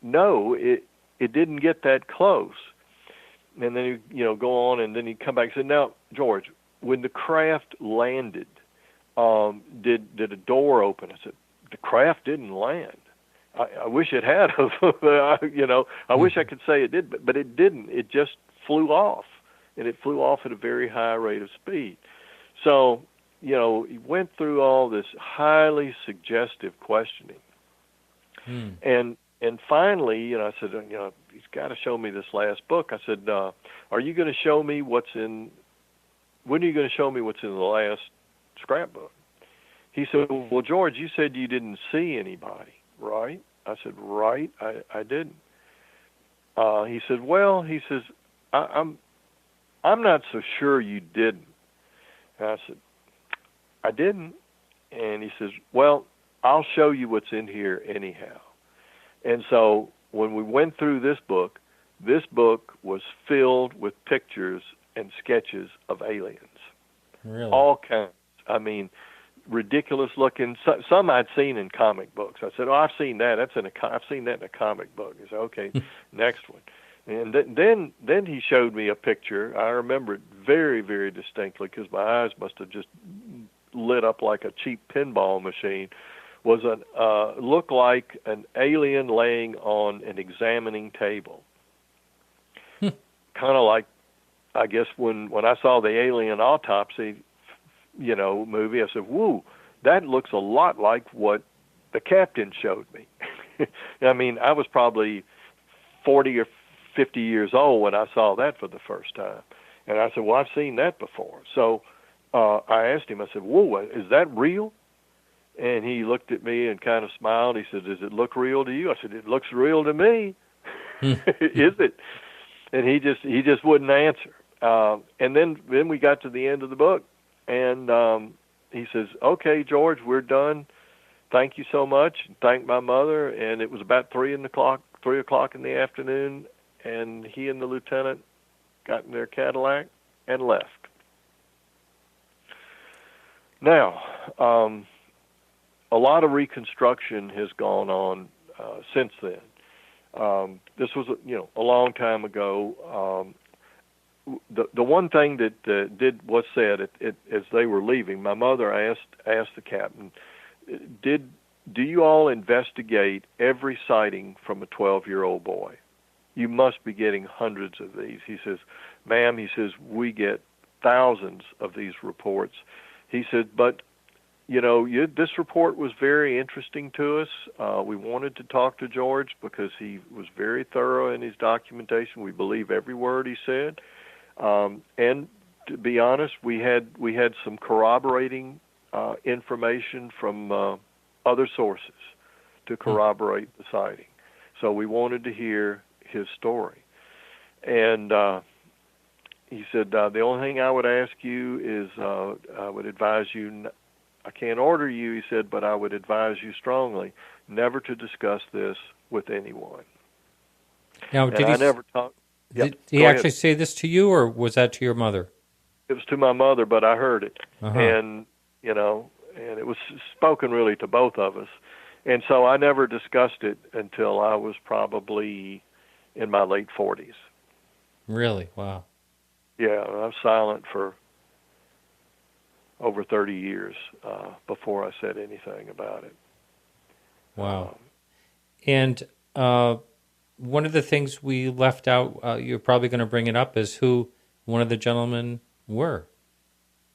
no, it didn't get that close. And then he'd go on, and then he'd come back and say, now, George, when the craft landed, did a door open? I said, the craft didn't land. I wish it had. I wish I could say it did, but it didn't. It just flew off, and it flew off at a very high rate of speed. So, he went through all this highly suggestive questioning. And finally, I said, he's got to show me this last book. I said, are you going to show me when are you going to show me what's in the last scrapbook? He said, well, George, you said you didn't see anybody, right? I said, right, I didn't. He said, well, I'm not so sure you didn't. And I said, I didn't. And he says, well, I'll show you what's in here anyhow. And so when we went through this book was filled with pictures and sketches of aliens. Really? All kinds. I mean, ridiculous looking. Some I'd seen in comic books. I said, "Oh, I've seen that. I've seen that in a comic book." He said, "Okay, next one." And then he showed me a picture. I remember it very, very distinctly because my eyes must have just lit up like a cheap pinball machine. Looked like an alien laying on an examining table. Kind of like, I guess when I saw the Alien Autopsy, movie, I said, "Woo, that looks a lot like what the captain showed me." I mean, I was probably 40 or 50 years old when I saw that for the first time, and I said, "Well, I've seen that before." So I asked him. I said, "Whoa, is that real?" And he looked at me and kind of smiled. He said, "Does it look real to you?" I said, "It looks real to me." Is it? And he just wouldn't answer. And then we got to the end of the book, and he says, "Okay, George, we're done. Thank you so much." And thanked my mother. And it was about 3 o'clock in the afternoon, and he and the lieutenant got in their Cadillac and left. Now, a lot of reconstruction has gone on since then. This was, a long time ago. The one thing that was said as they were leaving, my mother asked the captain, "Do you all investigate every sighting from a 12-year-old boy? You must be getting hundreds of these." He says, "Ma'am," he says, "we get thousands of these reports." He said, "But this report was very interesting to us. We wanted to talk to George because he was very thorough in his documentation. We believe every word he said. And to be honest, we had some corroborating information from other sources to corroborate the sighting. So we wanted to hear his story." And he said, "The only thing I would ask you is I would advise you, I can't order you," he said, "but I would advise you strongly never to discuss this with anyone." Now, did he actually say this to you, or was that to your mother? It was to my mother, but I heard it. Uh-huh. And, and it was spoken really to both of us. And so I never discussed it until I was probably in my late 40s. Really? Wow. Yeah, I was silent for over 30 years before I said anything about it. Wow. And one of the things we left out, you're probably going to bring it up, is who one of the gentlemen were.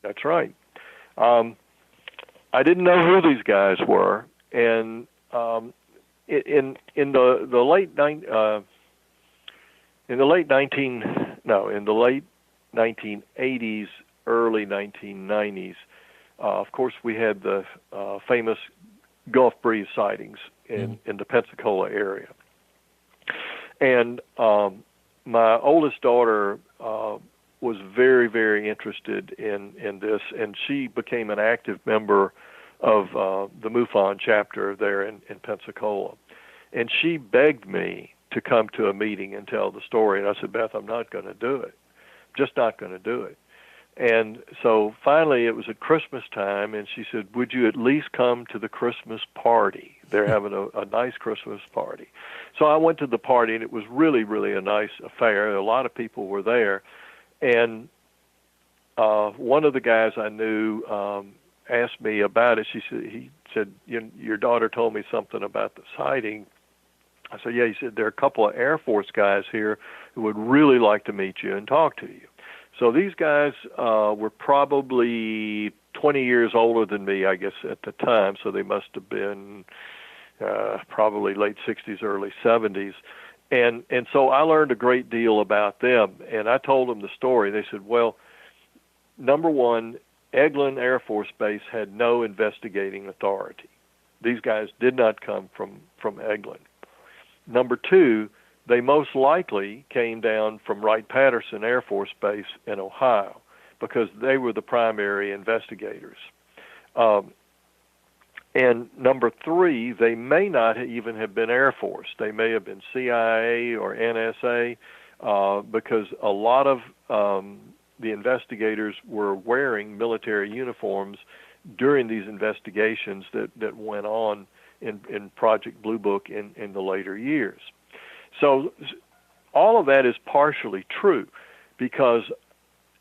That's right. I didn't know who these guys were, and in the late 1980s, early 1990s, of course, we had the famous Gulf Breeze sightings in the Pensacola area. And my oldest daughter was very, very interested in this, and she became an active member of the MUFON chapter there in Pensacola. And she begged me to come to a meeting and tell the story. And I said, "Beth, I'm not going to do it. Just not going to do it." And so finally it was at Christmas time, and she said, would you at least come to the Christmas party? They're having a nice Christmas party. So I went to the party, and it was really, really a nice affair. A lot of people were there. And one of the guys I knew asked me about it. He said, your daughter told me something about the sighting. I said, yeah. He said, there are a couple of Air Force guys here who would really like to meet you and talk to you. So these guys were probably 20 years older than me, I guess, at the time. So they must have been probably late 60s, early 70s. And so I learned a great deal about them. And I told them the story. They said, well, number one, Eglin Air Force Base had no investigating authority. These guys did not come from Eglin. Number two, they most likely came down from Wright-Patterson Air Force Base in Ohio because they were the primary investigators. And number three, they may not even have been Air Force. They may have been CIA or NSA because a lot of the investigators were wearing military uniforms during these investigations that went on in Project Blue Book in the later years. So all of that is partially true because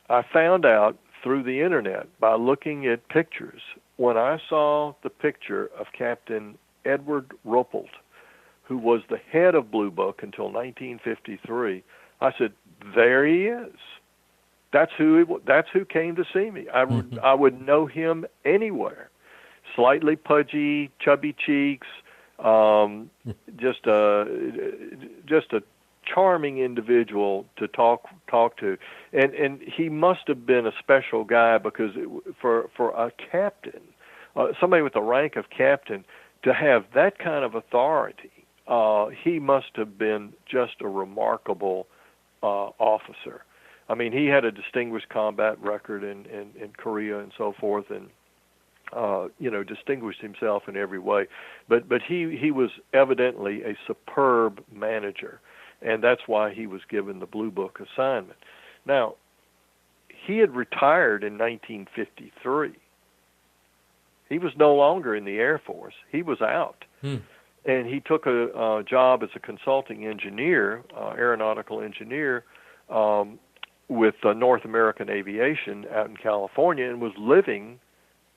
I found out through the internet by looking at pictures. When I saw the picture of Captain Edward Ruppelt, who was the head of Blue Book until 1953, I said, there he is. That's who came to see me. I would know him anywhere. Slightly pudgy, chubby cheeks, just a charming individual to talk to, and he must have been a special guy because for a captain, somebody with the rank of captain, to have that kind of authority, he must have been just a remarkable officer. I mean, he had a distinguished combat record in Korea and so forth, and distinguished himself in every way. But he was evidently a superb manager, and that's why he was given the Blue Book assignment. Now, he had retired in 1953. He was no longer in the Air Force. He was out. And he took a job as a consulting engineer, aeronautical engineer, with North American Aviation out in California, and was living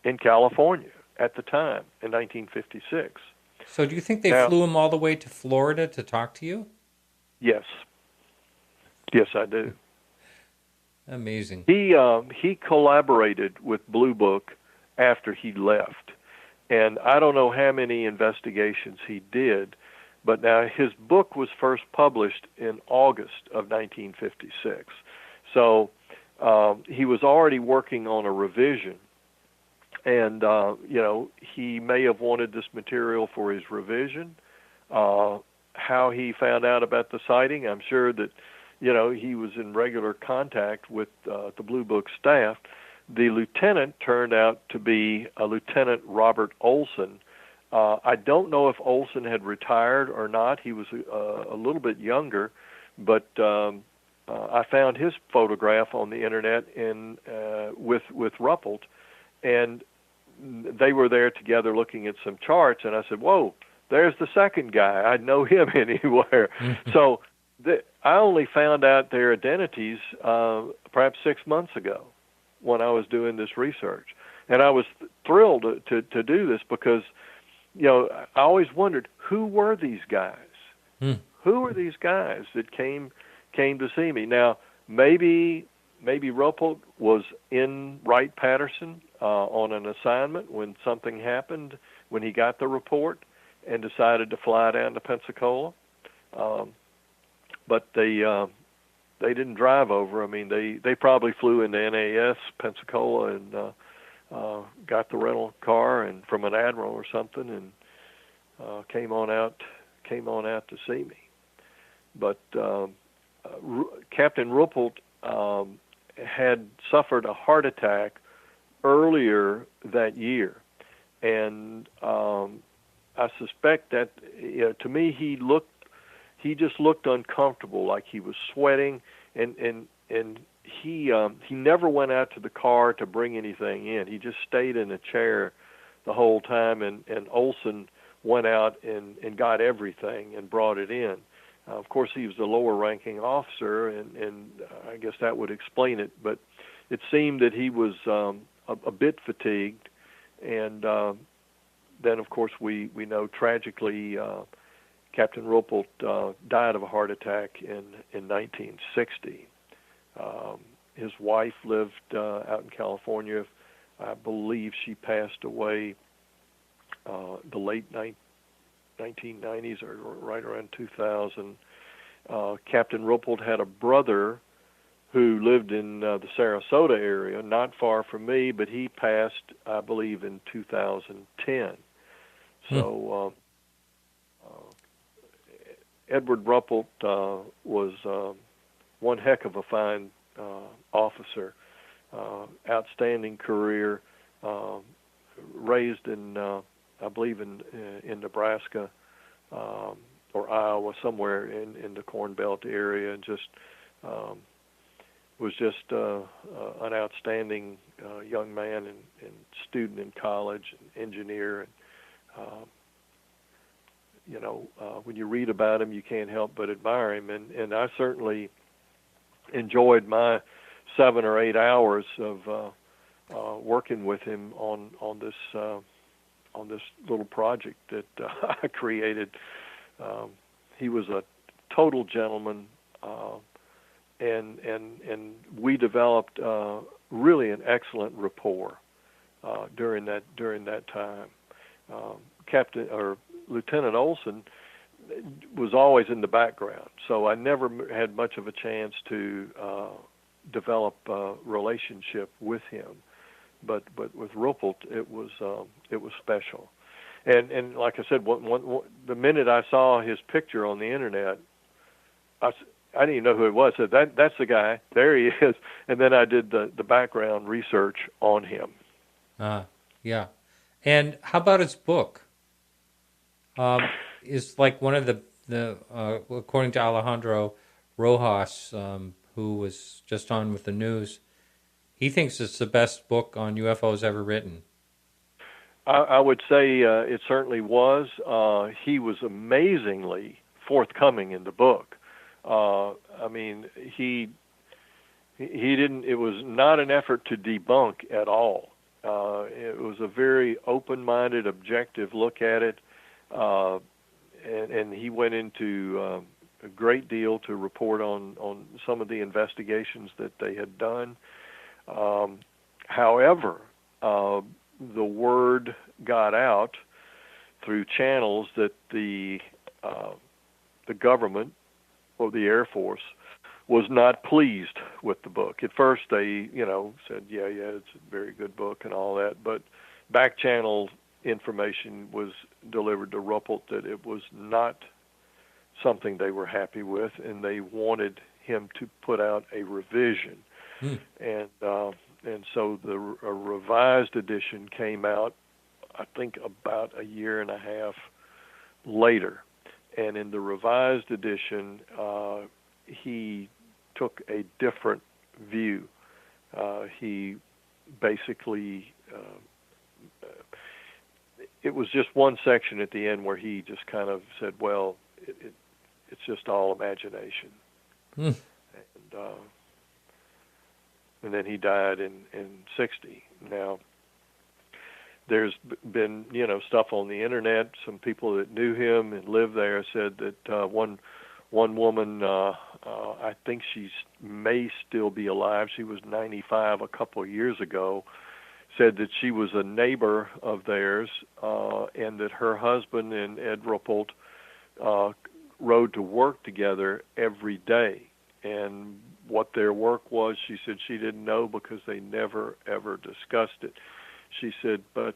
in California at the time in 1956. So do you think they flew him all the way to Florida to talk to you? Yes. Yes, I do. Amazing. He collaborated with Blue Book after he left. And I don't know how many investigations he did, but now his book was first published in August of 1956. So he was already working on a revision. And, he may have wanted this material for his revision. How he found out about the sighting, I'm sure that, he was in regular contact with the Blue Book staff. The lieutenant turned out to be a Lieutenant Robert Olson. I don't know if Olson had retired or not. He was a little bit younger, but I found his photograph on the internet with Ruppelt, and they were there together looking at some charts, and I said, whoa, there's the second guy. I'd know him anywhere. So I only found out their identities perhaps 6 months ago when I was doing this research. And I was thrilled to do this because, I always wondered, who were these guys? Who were these guys that came to see me? Now, maybe Ruppelt was in Wright-Patterson on an assignment when something happened, when he got the report, and decided to fly down to Pensacola. But they didn't drive over. I mean, they probably flew into NAS, Pensacola, and got the rental car and from an admiral or something, and came on out to see me. But Captain Ruppelt had suffered a heart attack earlier that year, and I suspect that to me he just looked uncomfortable, like he was sweating, and he never went out to the car to bring anything in. He just stayed in a chair the whole time, and Olson went out and got everything and brought it in. Of course, he was the lower-ranking officer, and I guess that would explain it. But it seemed that he was a bit fatigued, and then, of course, we know tragically Captain Ruppelt died of a heart attack in 1960. His wife lived out in California. I believe she passed away the late 1990s or right around 2000. Captain Ruppelt had a brother who lived in the Sarasota area, not far from me, but he passed, I believe, in 2010. So Edward Ruppelt was one heck of a fine officer, outstanding career, raised in, I believe, in Nebraska or Iowa, somewhere in the Corn Belt area, and just was just an outstanding young man and student in college, and engineer. And, when you read about him, you can't help but admire him. And I certainly enjoyed my 7 or 8 hours of working with him on this little project that I created. He was a total gentleman, and we developed really an excellent rapport during that time. Captain or Lieutenant Olson was always in the background, so I never had much of a chance to develop a relationship with him. But with Ruppelt, it was special. And like I said, the minute I saw his picture on the internet, I didn't even know who it was. I said, that's the guy. There he is. And then I did the background research on him. Yeah. And how about his book? Is like one of the according to Alejandro Rojas, who was just on with the news, he thinks it's the best book on UFOs ever written. I would say it certainly was. He was amazingly forthcoming in the book. I mean, he didn't. It was not an effort to debunk at all. It was a very open-minded, objective look at it, and he went into a great deal to report on some of the investigations that they had done. However, the word got out through channels that the government or the Air Force was not pleased with the book. At first, they said, yeah, it's a very good book and all that, but back channel information was delivered to Ruppelt that it was not something they were happy with, and they wanted him to put out a revision. And so a revised edition came out, I think, about a year and a half later. And in the revised edition, he took a different view. He basically, it was just one section at the end where he just kind of said, well, it's just all imagination. And then he died in 60. Now, there's been, stuff on the internet. Some people that knew him and lived there said that one woman, I think she may still be alive. She was 95 a couple of years ago. Said that she was a neighbor of theirs, and that her husband and Ed Ruppelt rode to work together every day. And what their work was, she said she didn't know because they never, ever discussed it. She said, but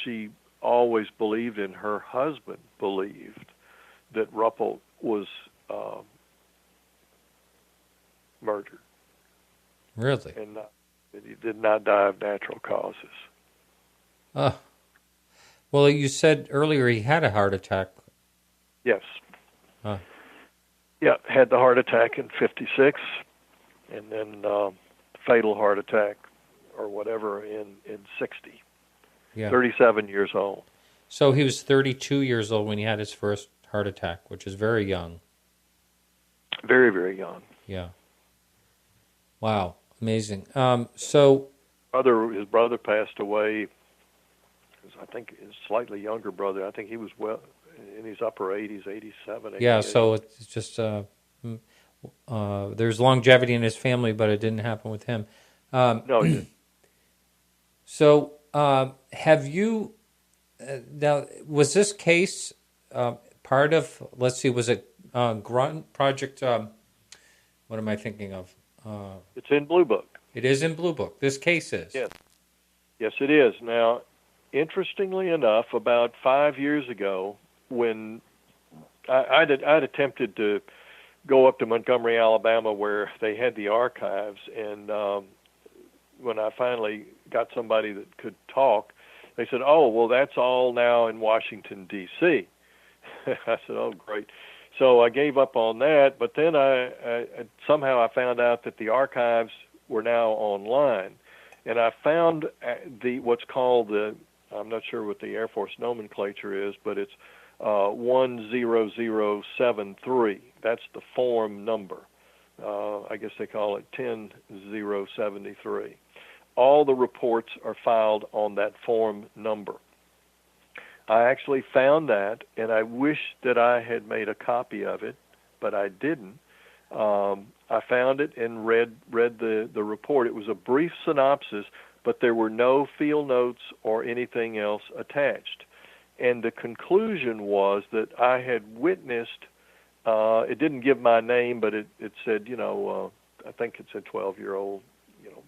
she always believed, and her husband believed, that Ruppelt was murdered. Really? And that he did not die of natural causes. Well, you said earlier he had a heart attack. Yes. Yeah, had the heart attack in 56, and then fatal heart attack or whatever in 60. Yeah. 37 years old. So he was 32 years old when he had his first heart attack, which is very young. Very, very young. Yeah. Wow. Amazing. So His brother passed away. I think his slightly younger brother. I think he was in his upper 80s, 87. 88. yeah. So it's just there's longevity in his family, but it didn't happen with him. No, he didn't. So have you? Now, was this case part of? Let's see. Was it Grunt Project? What am I thinking of? It's in Blue Book. It is in Blue Book. This case is. Yes. Yes, it is. Now, interestingly enough, about 5 years ago, when I'd attempted to go up to Montgomery, Alabama, where they had the archives, and when I finally got somebody that could talk, they said, "Oh, well, that's all now in Washington, D.C." I said, "Oh, great." So I gave up on that, but then I somehow I found out that the archives were now online, and I found what's called I'm not sure what the Air Force nomenclature is, but it's 10073. That's the form number. I guess they call it 10073. All the reports are filed on that form number. I actually found that, and I wish that I had made a copy of it, but I didn't. I found it and read the report. It was a brief synopsis, but there were no field notes or anything else attached. And the conclusion was that I had witnessed, it didn't give my name, but it said, I think it said 12-year-old,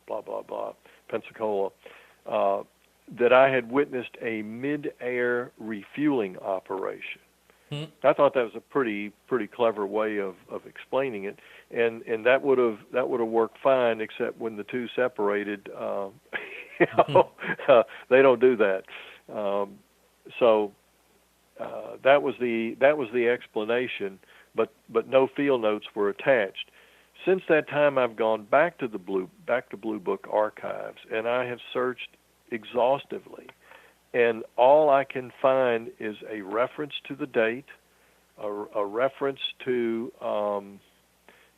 blah, blah, blah, Pensacola, that I had witnessed a mid-air refueling operation. I thought that was a pretty clever way of explaining it, and that would have worked fine, except when the two separated, they don't do that. So that was the explanation, but no field notes were attached. Since that time, I've gone back to Blue Book archives, and I have searched exhaustively, and all I can find is a reference to the date, a reference to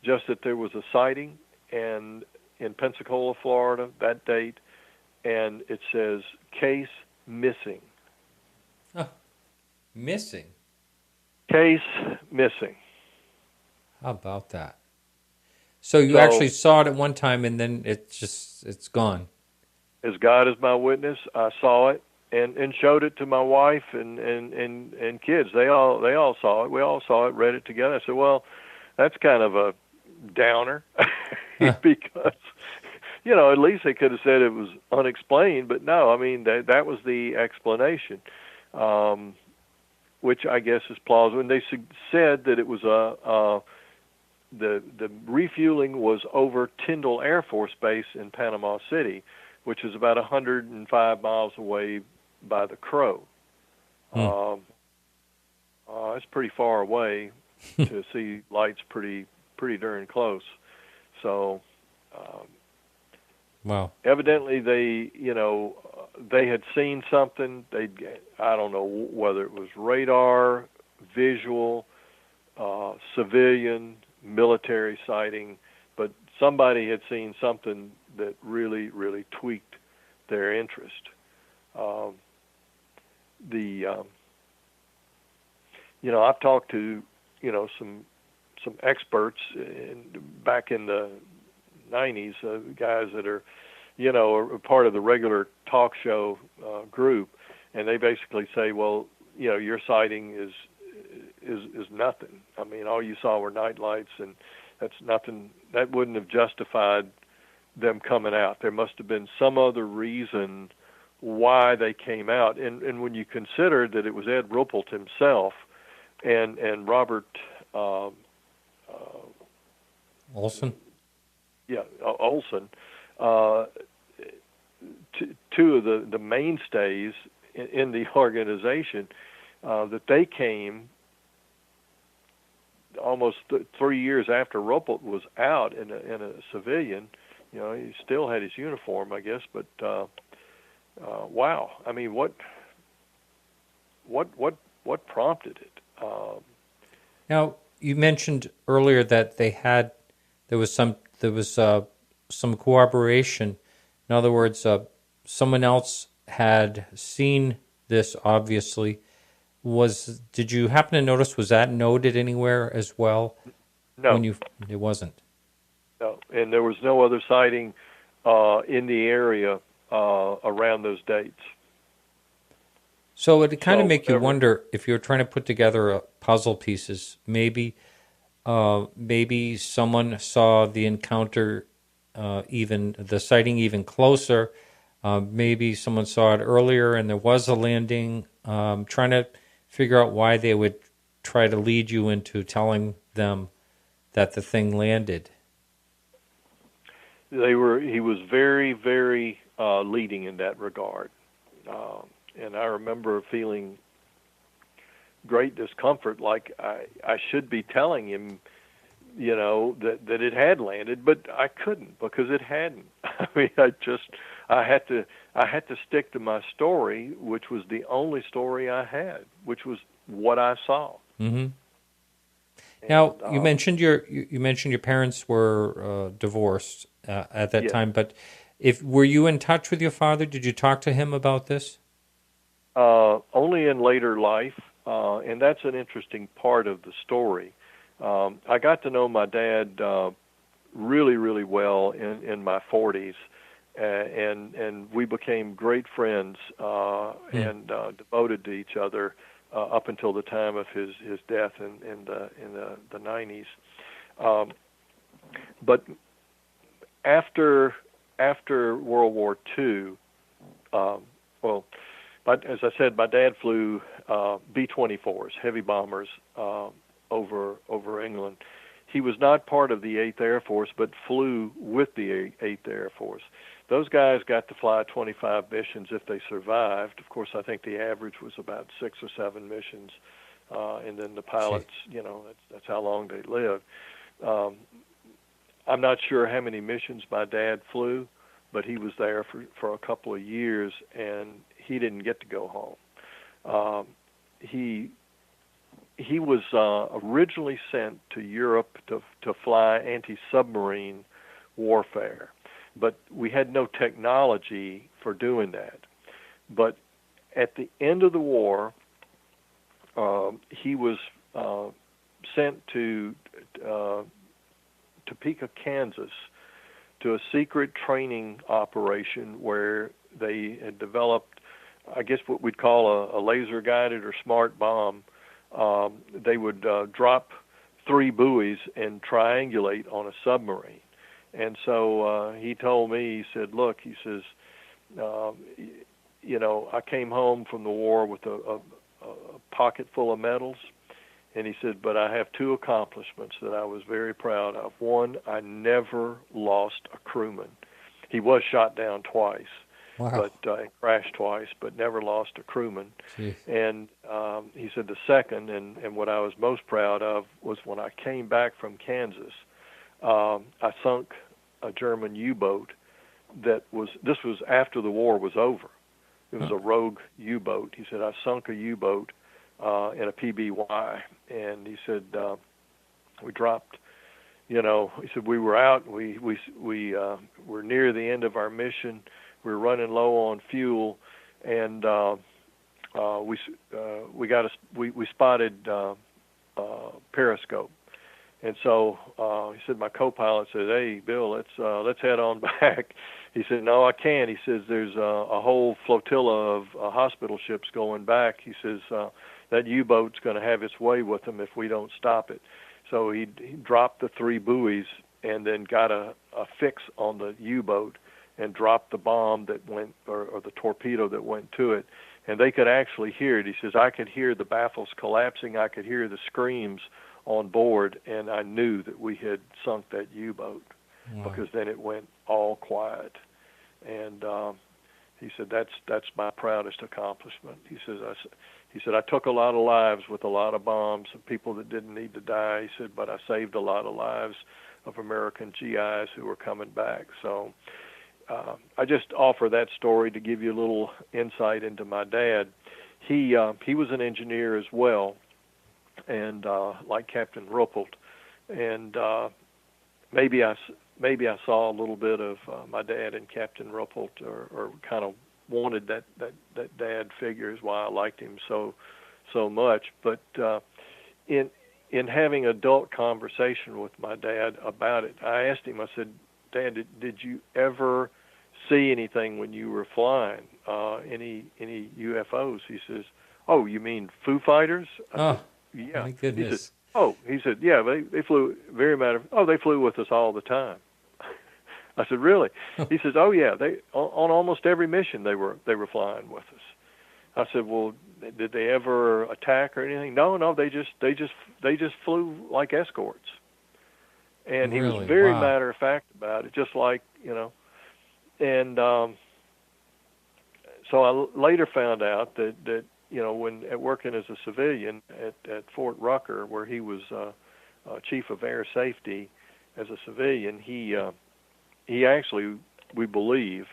just that there was a sighting and in Pensacola, Florida, that date, and it says case missing. Missing? Case missing. How about that? So you actually saw it at one time, and then it's gone. As God is my witness, I saw it and showed it to my wife and kids. They all saw it. We all saw it, read it together. I said, well, that's kind of a downer because at least they could have said it was unexplained. But no, I mean that was the explanation, which I guess is plausible. And they said that it was the refueling was over Tyndall Air Force Base in Panama City, which is about 105 miles away by the Crow. It's pretty far away to see lights pretty darn close. So, wow. Evidently they had seen something. I don't know whether it was radar, visual, civilian, military sighting, but somebody had seen something that really, really tweaked their interest. I've talked to, some experts back in the 90s, guys that are, are part of the regular talk show group, and they basically say, well, your sighting is nothing. I mean, all you saw were night lights, and that's nothing. That wouldn't have justified them coming out. There must have been some other reason why they came out. And when you consider that it was Ed Ruppelt himself and Robert Olson? Yeah, Olson, two of the mainstays in the organization, that they came almost 3 years after Ruppelt was out in a civilian. He still had his uniform, I guess. But wow, I mean, what prompted it? Now, you mentioned earlier that there was some corroboration. In other words, someone else had seen this. Obviously, did you happen to notice? Was that noted anywhere as well? No, it wasn't. No, and there was no other sighting in the area around those dates. So it kind of make you wonder if you're trying to put together puzzle pieces. Maybe someone saw the encounter, even the sighting, even closer. Maybe someone saw it earlier, and there was a landing. Trying to figure out why they would try to lead you into telling them that the thing landed. He was very, very leading in that regard. And I remember feeling great discomfort, like I should be telling him, that it had landed, but I couldn't because it hadn't. I mean, I had to stick to my story, which was the only story I had, which was what I saw. Mm-hmm. Now, you mentioned your parents were divorced at that time, but were you in touch with your father? Did you talk to him about this? Only in later life, and that's an interesting part of the story. I got to know my dad really, really well in my 40s, and we became great friends and devoted to each other up until the time of his death in the 90s. But after World War II, as I said, my dad flew B-24s, heavy bombers, over England. He was not part of the 8th Air Force, but flew with the 8th Air Force. Those guys got to fly 25 missions if they survived. Of course, I think the average was about 6 or 7 missions, and then the pilots, that's how long they lived. I'm not sure how many missions my dad flew, but he was there for a couple of years, and he didn't get to go home. He was originally sent to Europe to fly anti-submarine warfare, but we had no technology for doing that. But at the end of the war, he was sent to Topeka, Kansas, to a secret training operation where they had developed, I guess, what we'd call a laser-guided or smart bomb. They would drop 3 buoys and triangulate on a submarine. And so he told me, he said, look, he says, I came home from the war with a pocket full of medals. And he said, but I have 2 accomplishments that I was very proud of. One, I never lost a crewman. He was shot down twice. Wow. But crashed twice, but never lost a crewman. Jeez. And he said the second, and what I was most proud of, was when I came back from Kansas, I sunk a German U-boat this was after the war was over. It was a rogue U-boat. He said, I sunk a U-boat in a PBY, and he said, we dropped, he said, we were out, we were near the end of our mission. We were running low on fuel, and we spotted periscope. And so he said, my co-pilot said, "Hey, Bill, let's head on back." He said, "No, I can't." He says, "There's a whole flotilla of hospital ships going back." He says, "That U-boat's going to have its way with them if we don't stop it." So he dropped the 3 buoys and then got a fix on the U-boat and dropped the bomb that went, or the torpedo that went to it. And they could actually hear it. He says, I could hear the baffles collapsing. I could hear the screams on board, and I knew that we had sunk that U-boat. Wow. Because then it went all quiet. And He said, that's my proudest accomplishment. He said, I took a lot of lives with a lot of bombs of people that didn't need to die. He said, but I saved a lot of lives of American GIs who were coming back. So I just offer that story to give you a little insight into my dad. He was an engineer as well, and like Captain Ruppelt, and maybe I saw a little bit of my dad and Captain Ruppelt, or kind of wanted that dad figure, is why I liked him so much. But in having adult conversation with my dad about it, I asked him, I said, Dad, did you ever see anything when you were flying, any UFOs? He says, oh, you mean Foo Fighters? I said, yeah. My goodness. He said, yeah, they flew, they flew with us all the time. I said, really? He says, oh yeah, they on almost every mission they were flying with us. I said, well, did they ever attack or anything? No, they just flew like escorts. And he was very matter of fact about it, just like, and so I later found out that when working as a civilian at Fort Rucker, where he was chief of air safety as a civilian, he actually, we believe,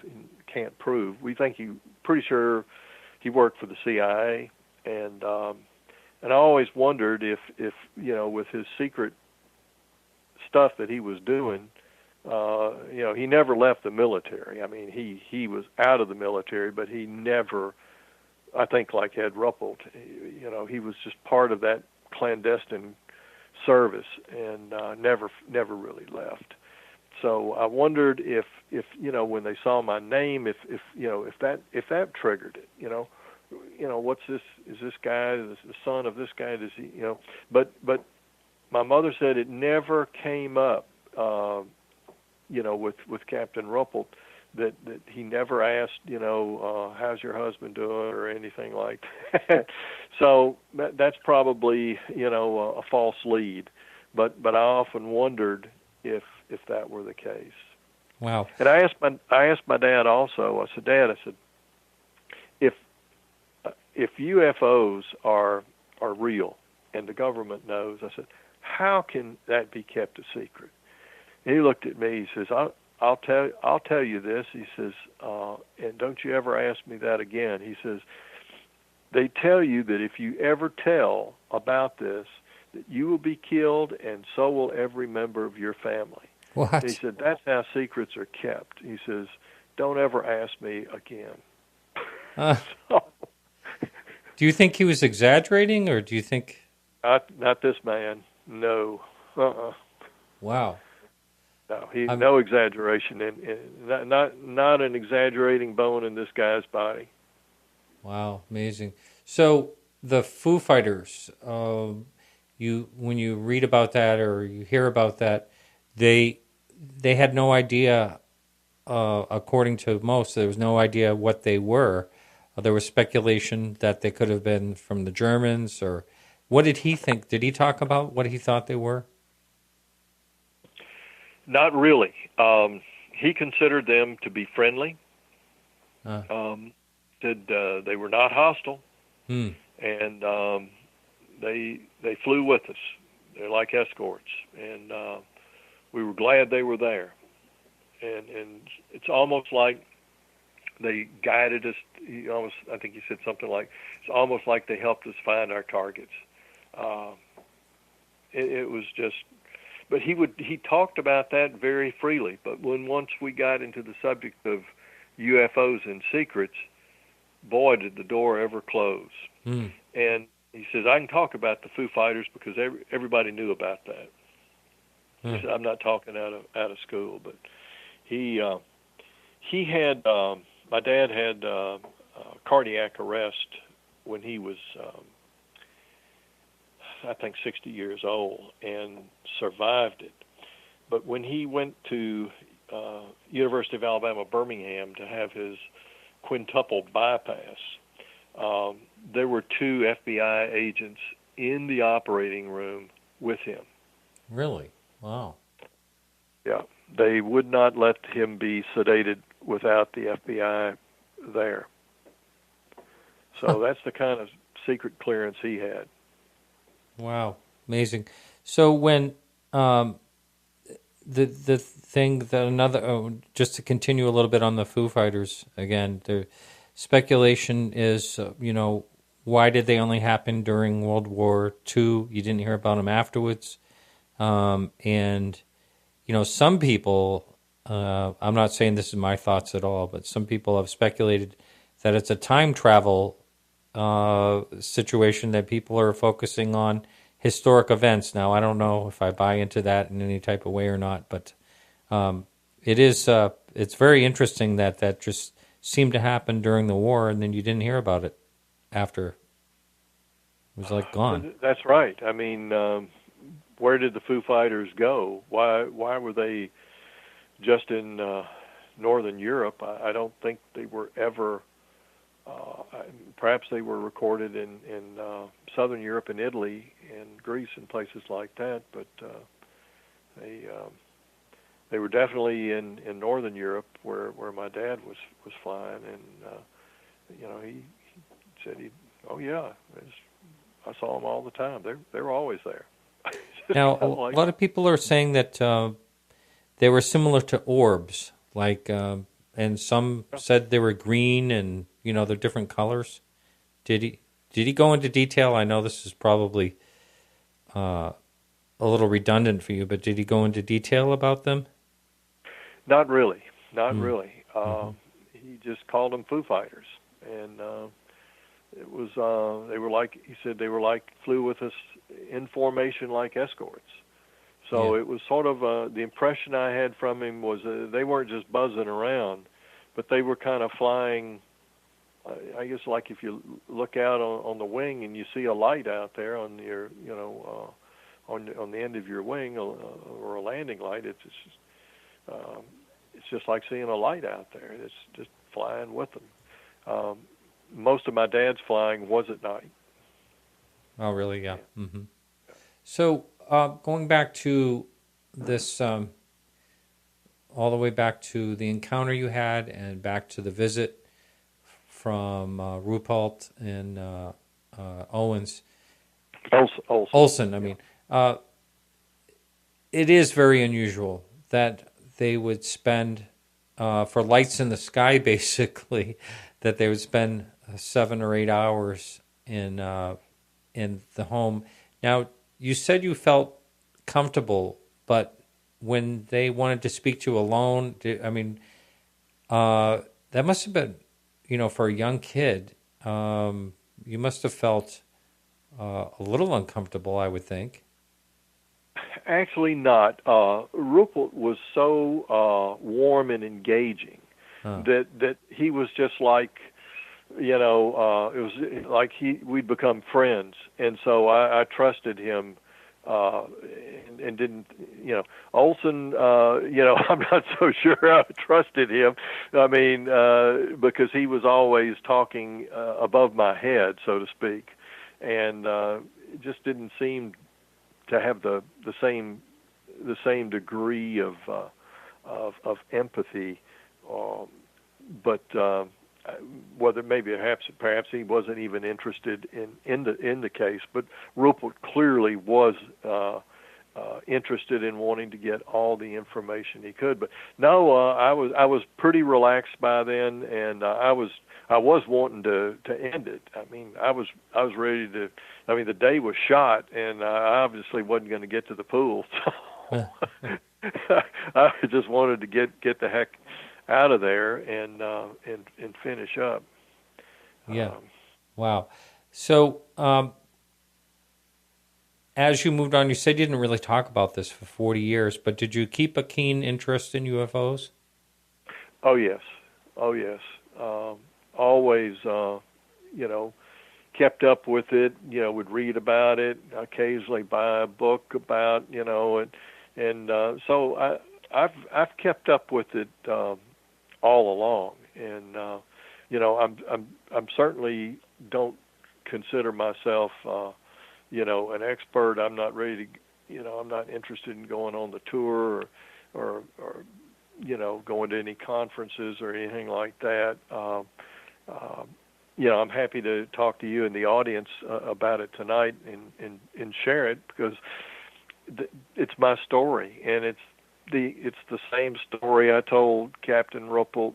can't prove, we think pretty sure he worked for the CIA, and I always wondered if with his secret stuff that he was doing, he never left the military. I mean, he was out of the military, but he never, I think, like Ed Ruppelt, he was just part of that clandestine service and never really left. So I wondered if when they saw my name, if that triggered it, what's this? Is this guy the son of this guy? Does he, But my mother said it never came up, with Captain Ruppelt, that he never asked, how's your husband doing or anything like that. So that's probably, a false lead. But I often wondered if that were the case. Wow. And I asked my dad also. I said, Dad, if UFOs are real and the government knows, I said, how can that be kept a secret? And he looked at me. He says, I'll tell you this. He says, and don't you ever ask me that again. He says, they tell you that if you ever tell about this, that you will be killed, and so will every member of your family. What? He said, that's how secrets are kept. He says, don't ever ask me again. Do you think he was exaggerating, or do you think... Not this man. No. Wow. No, no exaggeration, and not an exaggerating bone in this guy's body. Wow, amazing. So the Foo Fighters, when you read about that or you hear about that, they had no idea. According to most, there was no idea what they were. There was speculation that they could have been from the Germans, or what did he think? Did he talk about what he thought they were? Not really. He considered them to be friendly. Said they were not hostile, and they flew with us. They're like escorts, and we were glad they were there. And it's almost like they guided us. I think he said something like, it's almost like they helped us find our targets. It was just. But he talked about that very freely. But once we got into the subject of UFOs and secrets, boy, did the door ever close. And he says, I can talk about the Foo Fighters because everybody knew about that. He said, I'm not talking out of school, but he had my dad had cardiac arrest when he was I think 60 years old, and survived it. But when he went to University of Alabama, Birmingham, to have his quintuple bypass, there were 2 FBI agents in the operating room with him. Really? Wow. Yeah. They would not let him be sedated without the FBI there. So that's the kind of secret clearance he had. Wow, amazing. So when the thing that just to continue a little bit on the Foo Fighters again, the speculation is why did they only happen during World War II? You didn't hear about them afterwards, and some people. I'm not saying this is my thoughts at all, but some people have speculated that it's a time travel situation that people are focusing on historic events. Now, I don't know if I buy into that in any type of way or not, but it's very interesting that just seemed to happen during the war, and then you didn't hear about it after. It was like gone. That's right. I mean, where did the Foo Fighters go? Why were they just in Northern Europe? I don't think they were ever. Perhaps they were recorded in Southern Europe and Italy and Greece and places like that, but they were definitely in Northern Europe where my dad was flying, and he said I saw them all the time. They were always there. Now a lot of people are saying that they were similar to orbs, and some said they were green and they're different colors. Did he go into detail? I know this is probably a little redundant for you, but did he go into detail about them? Not really. He just called them Foo Fighters, and it was they were like, he said, they were like, flew with us in formation like escorts. So It was sort of the impression I had from him was they weren't just buzzing around, but they were kind of flying. I guess like if you look out on the wing and you see a light out there on your on the end of your wing or a landing light, it's just like seeing a light out there. It's just flying with them. Most of my dad's flying was at night. Oh, really? Yeah. Mm-hmm. So going back to this, all the way back to the encounter you had and back to the visit from Ruppelt and Owens. Olson. I mean, it is very unusual that they would spend, for lights in the sky, basically, that they would spend 7 or 8 hours in the home. Now, you said you felt comfortable, but when they wanted to speak to you alone, that must have been, for a young kid, you must have felt a little uncomfortable, I would think. Actually not. Ruppelt was so warm and engaging that he was just like, it was like we'd become friends, and so I trusted him and didn't, Olson, I'm not so sure I trusted him. I mean, because he was always talking above my head, so to speak, and it just didn't seem to have the same degree of empathy, but whether maybe perhaps he wasn't even interested in the case, but Ruppelt clearly was interested in wanting to get all the information he could. But no, I was pretty relaxed by then, and I was wanting to end it. I mean, I was ready to. I mean, the day was shot, and I obviously wasn't going to get to the pool, so I just wanted to get the heck out of there and finish up. Yeah. Wow. So as you moved on, you said you didn't really talk about this for 40 years, but did you keep a keen interest in UFOs? Oh, yes. Always, kept up with it, would read about it, occasionally buy a book about, and so I've kept up with it all along, and I'm certainly don't consider myself an expert. I'm not ready to, I'm not interested in going on the tour or going to any conferences or anything like that. I'm happy to talk to you and the audience about it tonight and share it, because it's my story, and it's the same story I told Captain Ruppelt,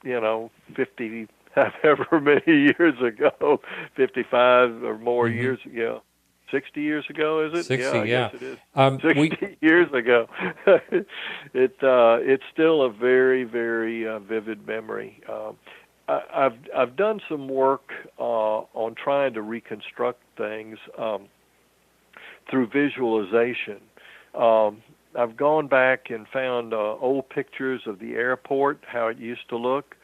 50 however many years ago, 55 or more years ago. 60 years ago, is it? 60, I yeah. guess it is. 60 years ago. It's still a very, very vivid memory. I've done some work on trying to reconstruct things through visualization. I've gone back and found old pictures of the airport, how it used to look.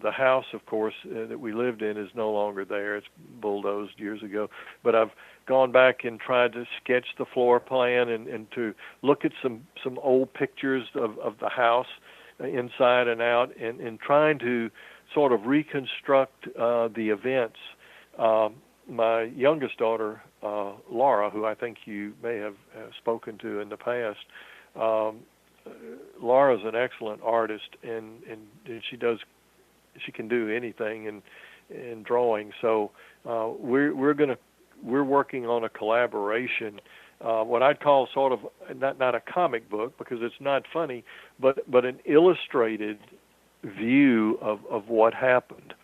The house, of course, that we lived in is no longer there. It's bulldozed years ago. But I've gone back and tried to sketch the floor plan and to look at some old pictures of the house inside and out, and trying to sort of reconstruct the events. My youngest daughter, Laura, who I think you may have spoken to in the past, Laura's an excellent artist, and she can do anything in drawing. So we're working on a collaboration, what I'd call sort of not a comic book, because it's not funny, but an illustrated view of what happened.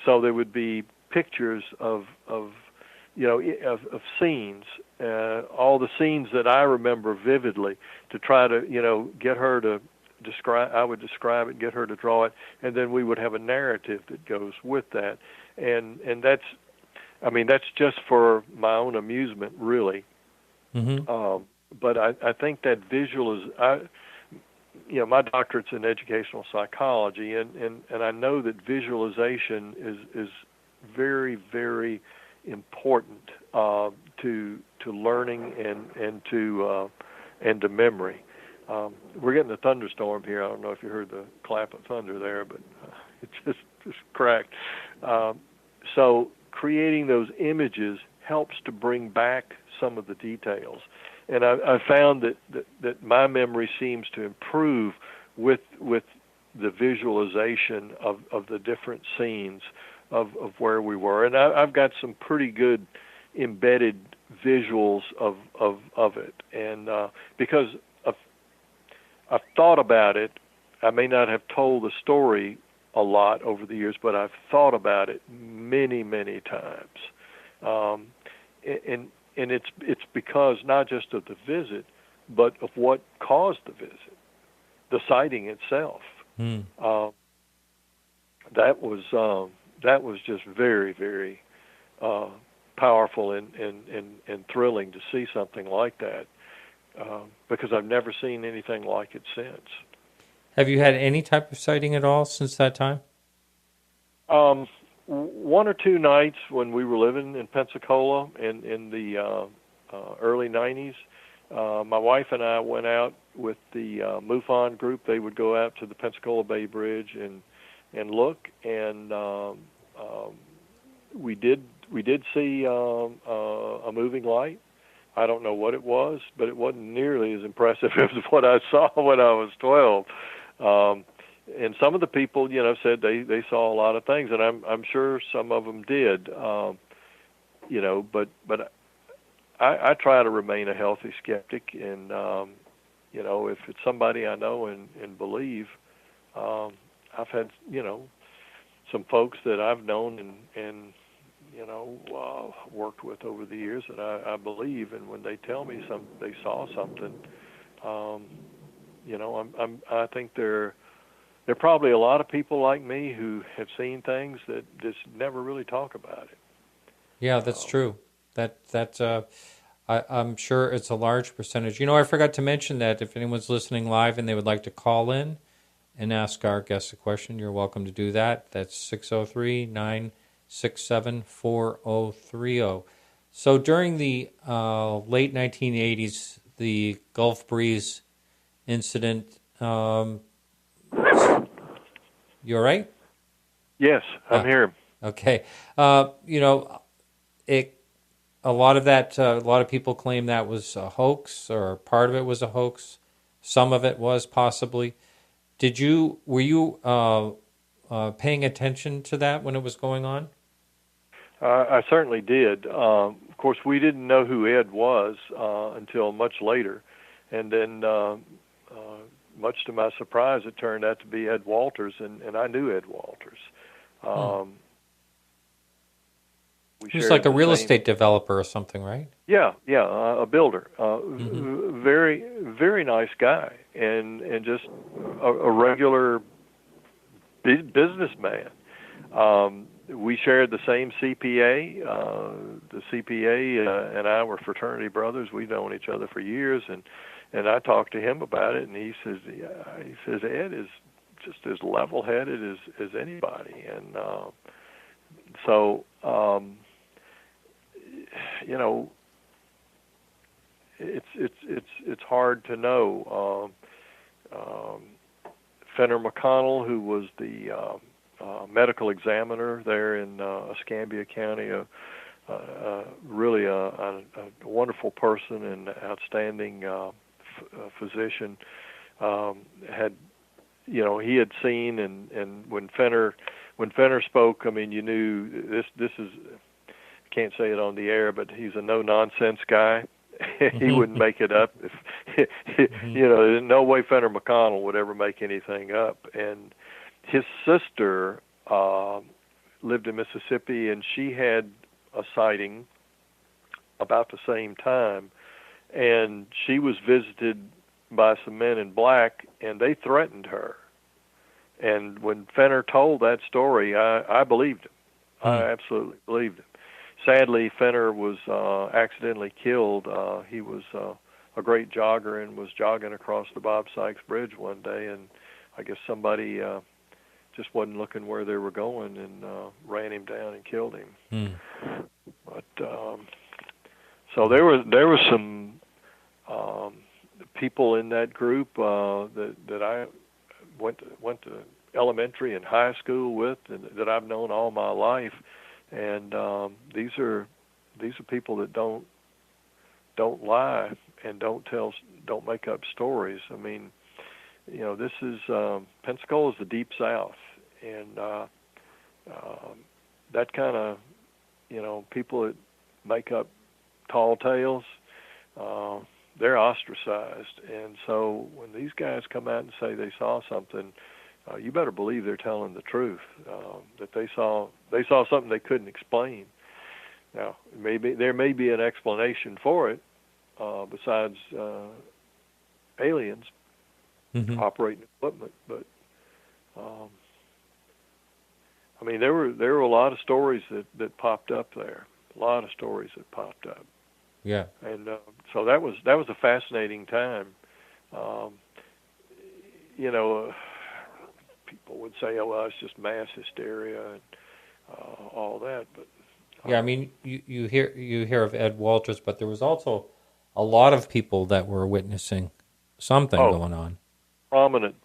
So there would be pictures of scenes, all the scenes that I remember vividly, to try to get her to describe. I would describe it, get her to draw it, and then we would have a narrative that goes with that. And that's just for my own amusement, really. But I think that my doctorate's in educational psychology, and I know that visualization is very, very important to learning and to memory. We're getting a thunderstorm here. I don't know if you heard the clap of thunder there, but it just cracked. So creating those images helps to bring back some of the details, and I found that my memory seems to improve with the visualization of the different scenes of where we were, and I've got some pretty good embedded visuals of it, and because I've thought about it, I may not have told the story a lot over the years, but I've thought about it many, many times, and it's because not just of the visit, but of what caused the visit, the sighting itself. That was just very, very powerful and thrilling to see something like that, because I've never seen anything like it since. Have you had any type of sighting at all since that time? One or two nights when we were living in Pensacola in the early 90s, my wife and I went out with the MUFON group. They would go out to the Pensacola Bay Bridge and look, and we did see a moving light. I don't know what it was, but it wasn't nearly as impressive as what I saw when I was 12. And some of the people, said they saw a lot of things, and I'm sure some of them did. But I try to remain a healthy skeptic, and if it's somebody I know and believe, I've had some folks that I've known and worked with over the years that I believe, and when they tell me they saw something, I think there are probably a lot of people like me who have seen things that just never really talk about it. Yeah, that's true. I'm sure it's a large percentage. I forgot to mention that if anyone's listening live and they would like to call in and ask our guests a question, you're welcome to do that. That's 603-967-4030. So during the late 1980s, the Gulf Breeze incident, you all right? Yes, I'm here. Okay. A lot of people claim that was a hoax, or part of it was a hoax. Some of it was possibly. Were you paying attention to that when it was going on? I certainly did. Of course, we didn't know who Ed was until much later, and then, much to my surprise, it turned out to be Ed Walters, and I knew Ed Walters. He was like a real estate developer or something, right? Yeah, a builder. Very, very nice guy, and just a regular businessman. We shared the same CPA. The CPA and I were fraternity brothers. We've known each other for years, and I talked to him about it, and he says Ed is just as level-headed as anybody, and so. It's hard to know. Fenner McConnell, who was the medical examiner there in Escambia County, really a wonderful person and outstanding physician, he had seen, and when Fenner spoke, I mean, you knew this is. Can't say it on the air, but he's a no-nonsense guy. He wouldn't make it up. There's no way Fenner McConnell would ever make anything up. And his sister lived in Mississippi, and she had a sighting about the same time. And she was visited by some men in black, and they threatened her. And when Fenner told that story, I believed him. I absolutely believed him. Sadly, Fenner was accidentally killed. He was a great jogger and was jogging across the Bob Sykes Bridge one day, and I guess somebody just wasn't looking where they were going and ran him down and killed him. But so there was some people in that group that I went to elementary and high school with, and that I've known all my life. And these are people that don't lie and don't make up stories. I mean, this is Pensacola is the Deep South, and that kind of people that make up tall tales, they're ostracized. And so when these guys come out and say they saw something, you better believe they're telling the truth. That they saw something they couldn't explain. Now, there may be an explanation for it besides aliens operating equipment, but I mean there were a lot of stories that popped up there. A lot of stories that popped up. Yeah. And so that was a fascinating time. People would say, "Oh, well, it's just mass hysteria and all that." But yeah, I mean, you hear of Ed Walters, but there was also a lot of people that were witnessing something going on. Prominent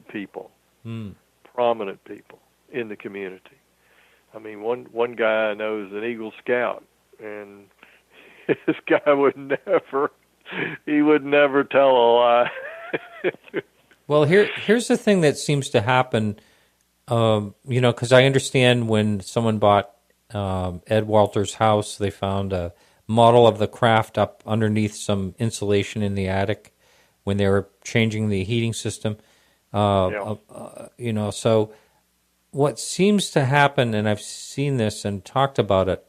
people, prominent people in the community. I mean, one guy I know is an Eagle Scout, and this guy would never tell a lie. Well, here's the thing that seems to happen, because I understand when someone bought Ed Walters' house, they found a model of the craft up underneath some insulation in the attic when they were changing the heating system. So what seems to happen, and I've seen this and talked about it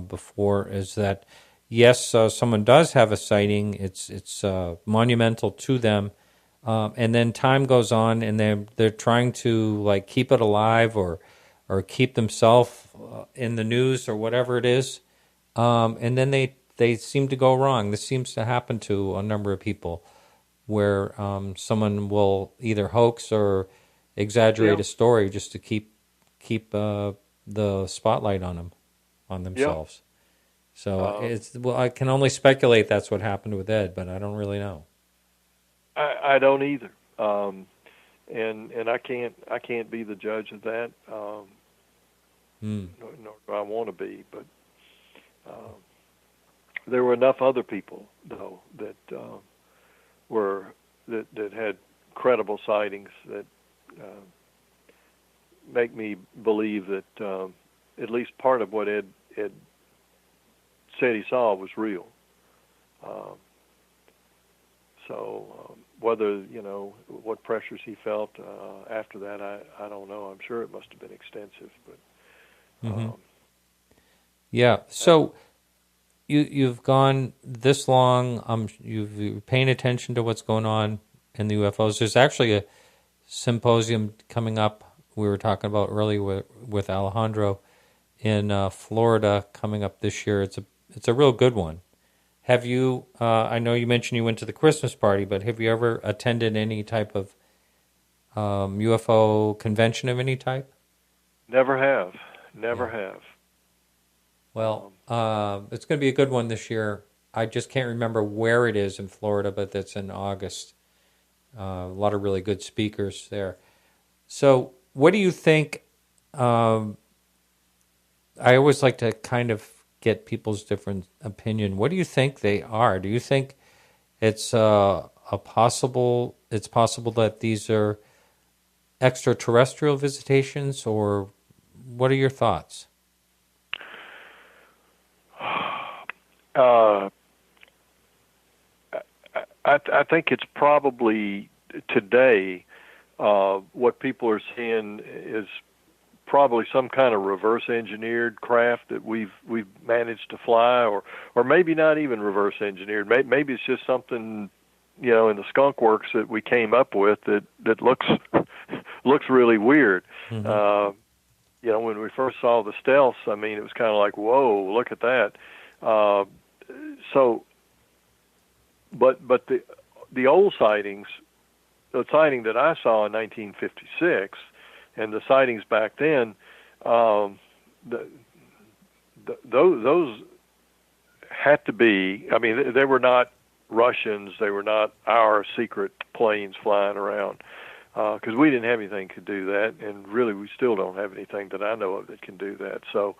before, is that yes, someone does have a sighting. It's monumental to them. And then time goes on, and they're trying to keep it alive or keep themselves in the news or whatever it is, and then they seem to go wrong. This seems to happen to a number of people, where someone will either hoax or exaggerate a story just to keep the spotlight on themselves. So I can only speculate that's what happened with Ed, but I don't really know. I don't either, and I can't be the judge of that. Nor do I want to be, but there were enough other people though that had credible sightings that make me believe that at least part of what Ed said he saw was real. Whether, what pressures he felt after that, I don't know. I'm sure it must have been extensive. But yeah. So you've gone this long. You're paying attention to what's going on in the UFOs. There's actually a symposium coming up. We were talking about earlier with Alejandro in Florida coming up this year. It's a real good one. Have you, I know you mentioned you went to the Christmas party, but have you ever attended any type of UFO convention of any type? Never have. Have. Well, it's going to be a good one this year. I just can't remember where it is in Florida, but that's in August. A lot of really good speakers there. So what do you think? I always like to kind of get people's different opinion. What do you think they are? Do you think it's possible that these are extraterrestrial visitations, or what are your thoughts? I think it's probably today what people are seeing is probably some kind of reverse engineered craft that we've managed to fly, or maybe not even reverse engineered. Maybe it's just something, in the skunk works that we came up with that looks really weird. Mm-hmm. When we first saw the stealths, I mean, it was kind of like, whoa, look at that. But the old sightings, the sighting that I saw in 1956, and the sightings back then, those had to be. I mean, they were not Russians. They were not our secret planes flying around, because we didn't have anything to do that, and really we still don't have anything that I know of that can do that. So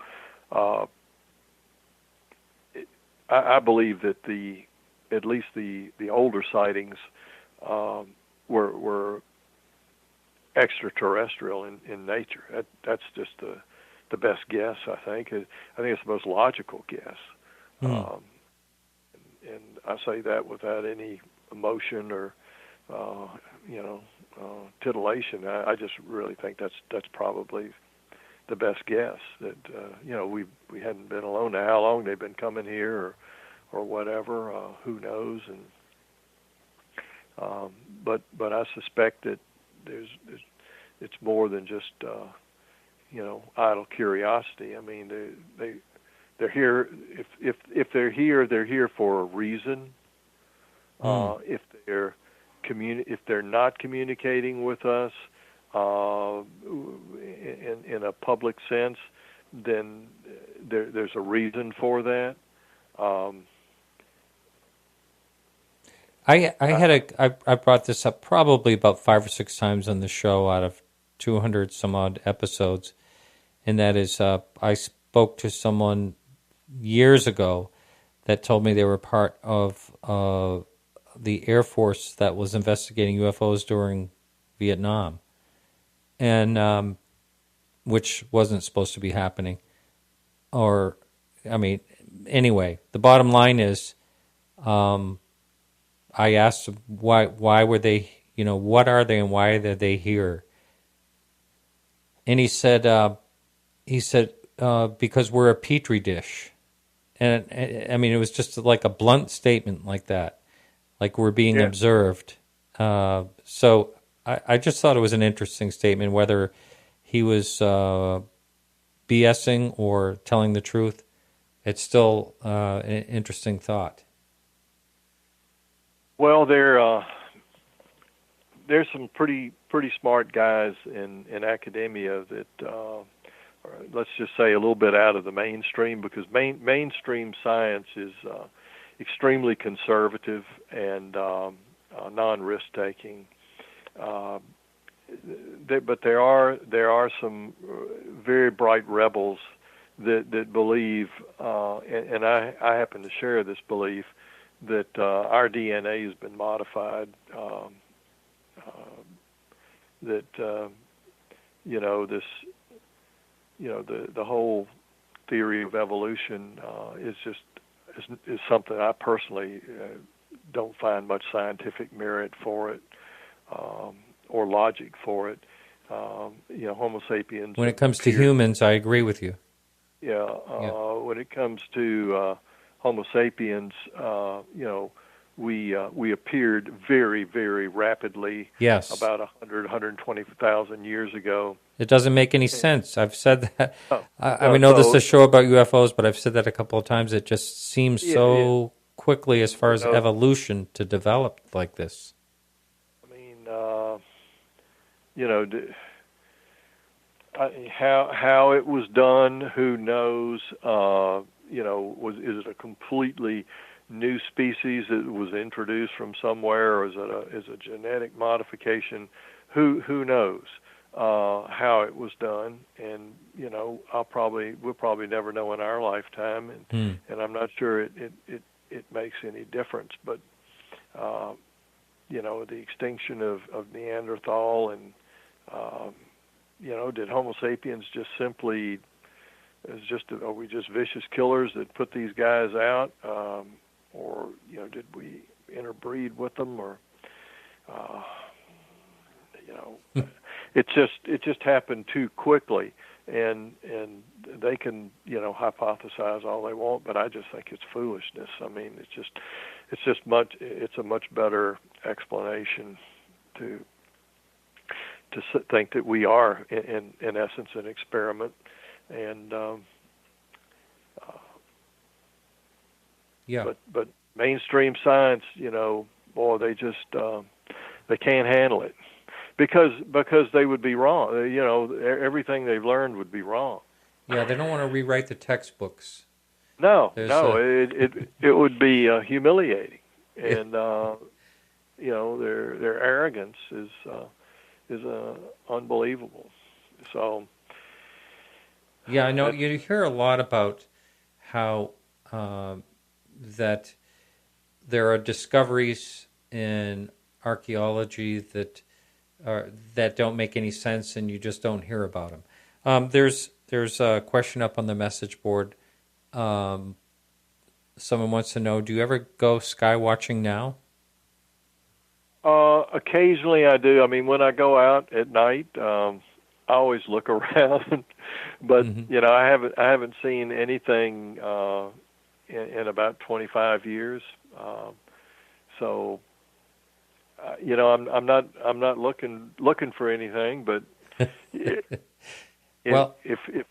I believe that at least the older sightings were extraterrestrial in nature. That's just the best guess, I think. I think it's the most logical guess. And I say that without any emotion or titillation. I just really think that's probably the best guess. That we hadn't been alone. Now, how long they've been coming here or whatever, who knows? And but I suspect that it's more than just idle curiosity. I mean, they're here. If they're here, they're here for a reason. If they're not communicating with us in a public sense, then there's a reason for that. I brought this up probably about 5 or 6 times on the show out of 200 some odd episodes, and that is I spoke to someone years ago that told me they were part of the Air Force that was investigating UFOs during Vietnam, and which wasn't supposed to be happening. Or, I mean, anyway, the bottom line is, I asked why were they, what are they and why are they here? And he said because we're a petri dish. And I mean, it was just like a blunt statement like that, like we're being observed. So I just thought it was an interesting statement, whether he was BSing or telling the truth. It's still an interesting thought. Well, there's some pretty smart guys in academia that let's just say a little bit out of the mainstream, because mainstream science is extremely conservative and non-risk taking. But there are some very bright rebels that believe, and I happen to share this belief, that our DNA has been modified, that this, the whole theory of evolution is something I personally don't find much scientific merit for it, or logic for it. Homo sapiens. When it comes to humans, I agree with you. When it comes to Homo sapiens, we appeared very, very rapidly. Yes. About 120,000 years ago. It doesn't make any sense. I've said that. I know this is a show about UFOs, but I've said that a couple of times. It just seems so quickly as far as evolution to develop like this. I mean, how it was done, who knows? Is it a completely new species that was introduced from somewhere, or is it a genetic modification? Who knows how it was done? And we'll probably never know in our lifetime, and I'm not sure it makes any difference. But the extinction of Neanderthal, and did Homo sapiens just simply are we just vicious killers that put these guys out, or did we interbreed with them, or it just happened too quickly, and they can hypothesize all they want, but I just think it's foolishness. I mean, it's a much better explanation to think that we are in essence an experiment, and but mainstream science, boy, they just they can't handle it because they would be wrong. Everything they've learned would be wrong. Yeah, they don't want to rewrite the textbooks. No, it would be humiliating, and their arrogance is unbelievable. So. Yeah, I know you hear a lot about how that there are discoveries in archaeology that don't make any sense, and you just don't hear about them. There's a question up on the message board. Someone wants to know: do you ever go sky watching now? Occasionally, I do. I mean, when I go out at night, I always look around. But I haven't seen anything in about 25 years. So I'm not looking for anything. But if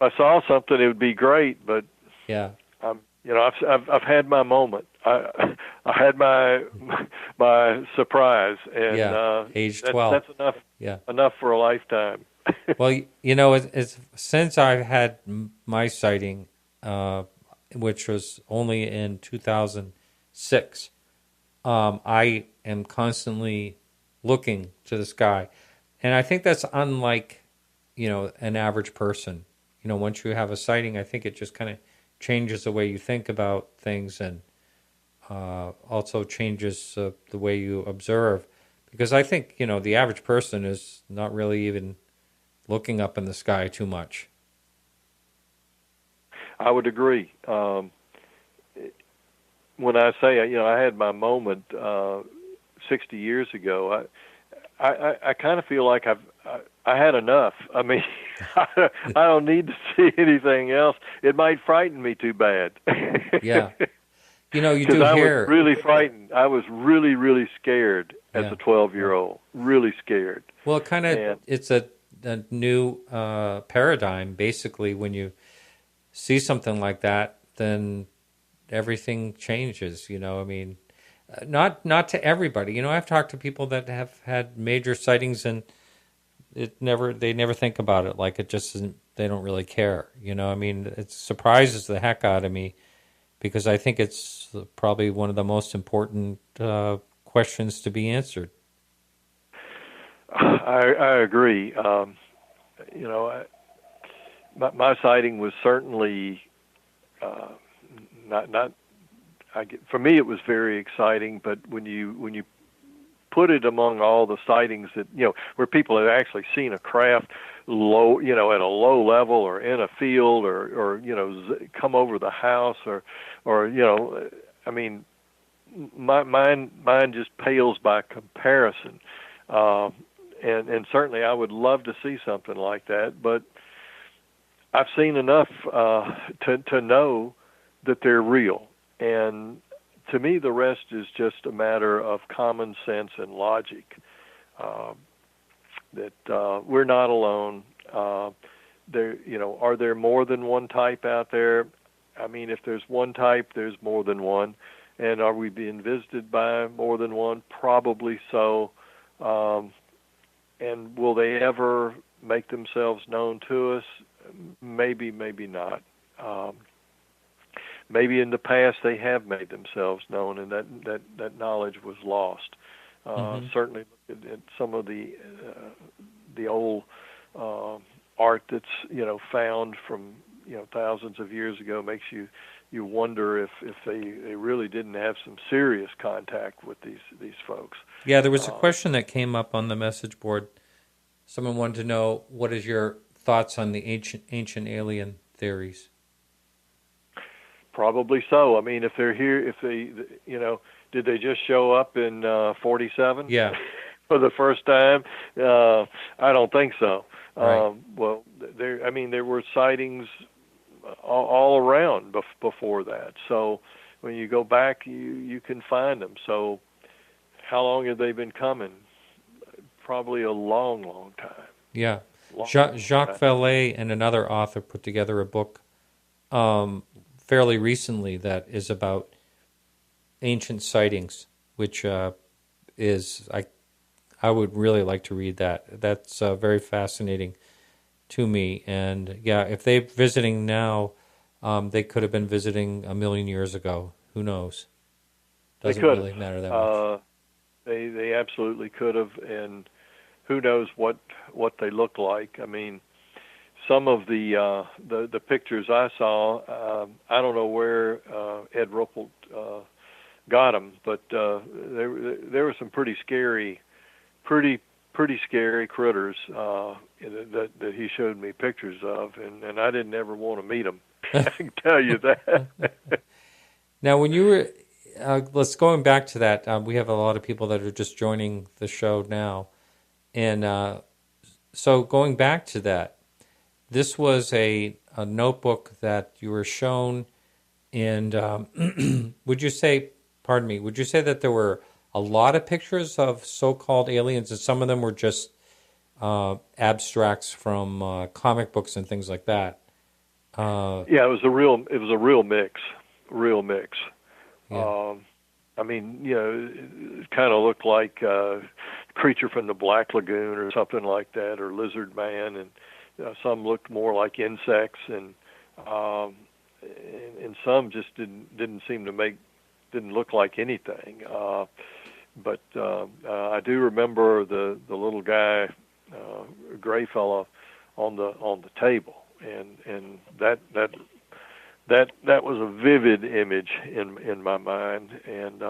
I saw something, it would be great. But yeah, I've had my moment. I had my surprise, and age 12. That's enough. Yeah, enough for a lifetime. Well, it's since I've had my sighting, which was only in 2006, I am constantly looking to the sky, and I think that's unlike, an average person. Once you have a sighting, I think it just kind of changes the way you think about things, and also changes the way you observe. Because I think the average person is not really even looking up in the sky too much. I would agree. When I say, I had my moment 60 years ago, I kind of feel like I had enough. I mean, I don't need to see anything else. It might frighten me too bad. Yeah. You do hear. I was really frightened. I was really, really scared as a 12-year-old. Really scared. Well, it's a new paradigm. Basically, when you see something like that, then everything changes. I mean, not to everybody. I've talked to people that have had major sightings, and they never think about it. Like, it just isn't. They don't really care. I mean, it surprises the heck out of me, because I think it's probably one of the most important questions to be answered. I agree. My sighting was certainly not. For me, it was very exciting. But when you put it among all the sightings that where people have actually seen a craft low, at a low level or in a field or come over the house or I mean, mine just pales by comparison. And certainly I would love to see something like that, but I've seen enough to know that they're real. And to me, the rest is just a matter of common sense and logic. That we're not alone. There, are there more than one type out there? I mean, if there's one type, there's more than one. And are we being visited by more than one? Probably so. And will they ever make themselves known to us? Maybe, maybe not. Maybe in the past they have made themselves known, and that knowledge was lost. Certainly, look at some of the old art that's found from thousands of years ago makes you wonder if they really didn't have some serious contact with these folks. Yeah, there was a question that came up on the message board. Someone wanted to know, what is your thoughts on the ancient alien theories? Probably so. I mean, if they're here, if they, did they just show up in 47? Yeah. For the first time? I don't think so. Right. Well, there were sightings all around before that. So when you go back, you can find them. So how long have they been coming? Probably a long, long time. Yeah. Jacques Vallée and another author put together a book fairly recently that is about ancient sightings, which is, I would really like to read that. That's very fascinating to me. And yeah, if they're visiting now, they could have been visiting a million years ago. Who knows? Doesn't really matter that much. They absolutely could have, and who knows what they look like. I mean, some of the pictures I saw, I don't know where Ed Ruppelt got them, but there were some pretty scary critters that he showed me pictures of, and I didn't ever want to meet them. I can tell you that. Now, when you were, let's going back to that, we have a lot of people that are just joining the show now. And so going back to that, this was a notebook that you were shown, and would you say that there were a lot of pictures of so-called aliens, and some of them were just abstracts from comic books and things like that? Yeah, it was a real mix. Yeah. I mean, it kind of looked like Creature from the Black Lagoon or something like that, or Lizard Man, and some looked more like insects, and some just didn't look like anything. But I do remember the little guy, gray fella, on the table, and that was a vivid image in my mind, and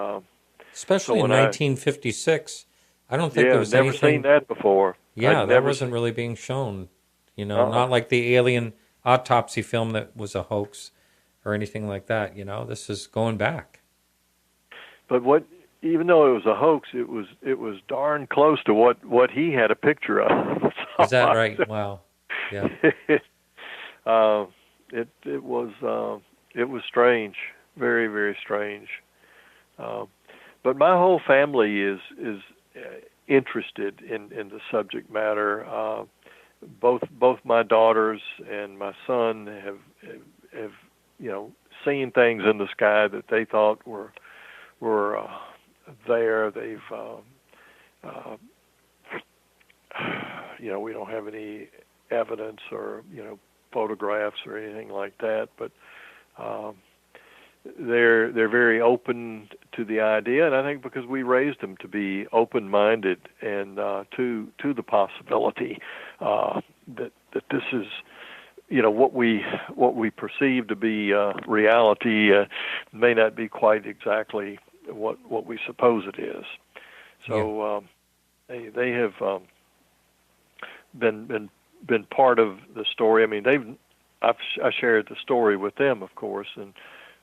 especially in 1956. I don't think there was never anything. seen that before. Yeah, that wasn't really being shown. Not like the alien autopsy film that was a hoax or anything like that. This is going back. But even though it was a hoax, it was darn close to what he had a picture of. Is that right? Wow. Yeah. It was strange, very, very strange. But my whole family is interested in the subject matter. Both my daughters and my son have seen things in the sky that they thought were there. They've we don't have any evidence or photographs or anything like that, but they're very open to the idea, and I think because we raised them to be open-minded and to the possibility that this is what we perceive to be reality may not be quite exactly what we suppose it is. So they have been been part of the story. I mean, I shared the story with them, of course, and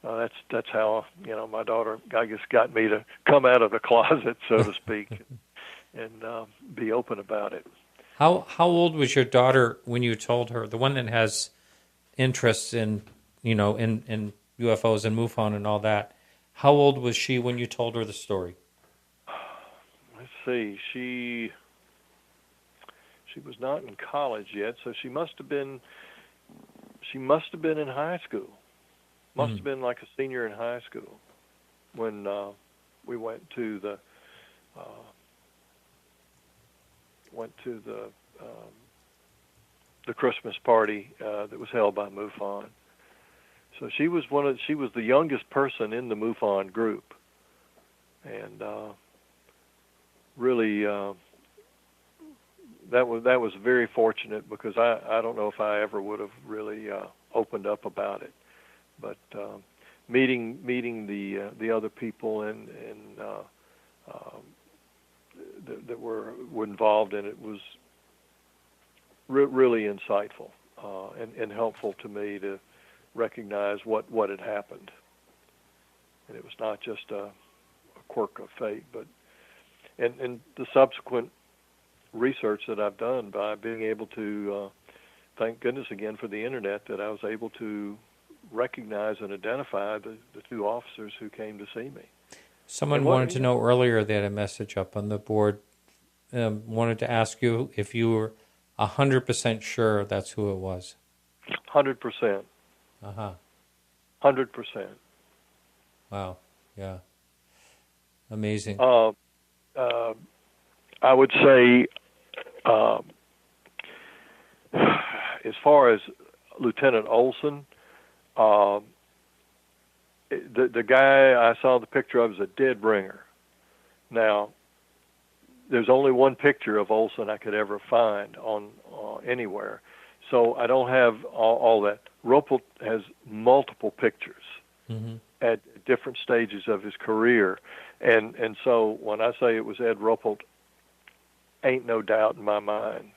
that's how my daughter, I guess, got me to come out of the closet, so to speak, and be open about it. How old was your daughter when you told her, the one that has interests in in UFOs and MUFON and all that? How old was she when you told her the story? Let's see, she was not in college yet, so she must have been in high school. Must have been like a senior in high school when we went to the Christmas party that was held by MUFON. So she was the youngest person in the MUFON group, and really that was very fortunate, because I don't know if I ever would have really opened up about it, but meeting the other people and that were involved in it was really insightful and helpful to me to recognize what had happened. And it was not just a quirk of fate, but and the subsequent research that I've done by being able to, thank goodness again for the internet, that I was able to recognize and identify the two officers who came to see me. Someone wanted to know earlier, they had a message up on the board, wanted to ask you if you were 100% sure that's who it was. 100%. 100%. Wow. Yeah. Amazing. I would say, as far as Lieutenant Olson, the guy I saw the picture of is a dead ringer. Now, there's only one picture of Olson I could ever find on anywhere, so I don't have all that. Ruppelt has multiple pictures at different stages of his career, and so when I say it was Ed Ruppelt, ain't no doubt in my mind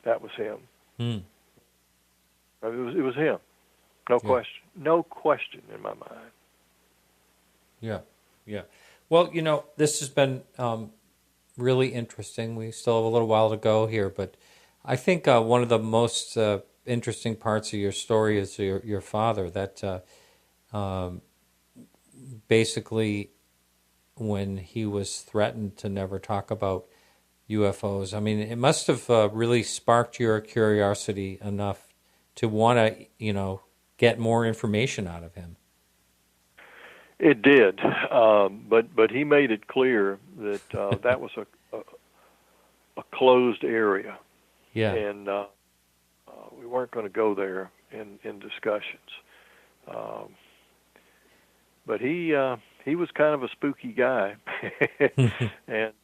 that was him. It was him. No question in my mind. Yeah. Well, this has been really interesting. We still have a little while to go here, but I think one of the most interesting parts of your story is your father. That basically, when he was threatened to never talk about UFOs, I mean, it must have really sparked your curiosity enough to want to, get more information out of him. It did, but he made it clear that that was a closed area, and we weren't going to go there in discussions. But he was kind of a spooky guy, and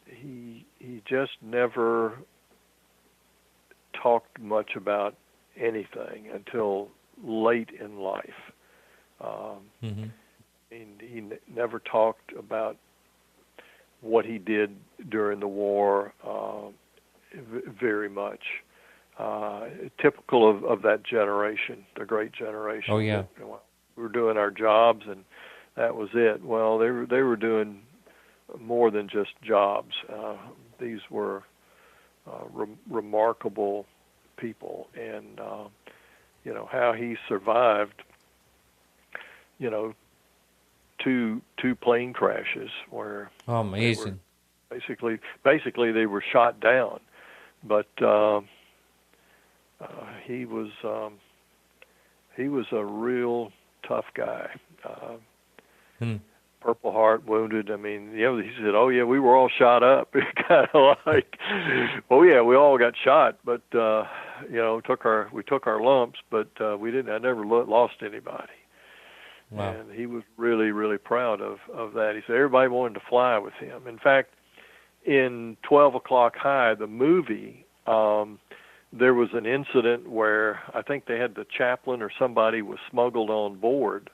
he just never talked much about anything until late in life. He never talked about what he did during the war very much. Typical of that generation, the great generation. Oh yeah. We were doing our jobs and that was it. Well, they were doing more than just jobs. These were remarkable people, and how he survived. Two plane crashes where amazing. Basically they were shot down, but he was a real tough guy. Purple Heart, wounded. I mean, he said, "Oh yeah, we were all shot up." Kind of like, "Oh yeah, we all got shot, but we took our lumps, but we didn't. I never lost anybody." Wow. And he was really, really proud of that. He said everybody wanted to fly with him. In fact, in 12 O'Clock High, the movie, there was an incident where I think they had the chaplain or somebody was smuggled on board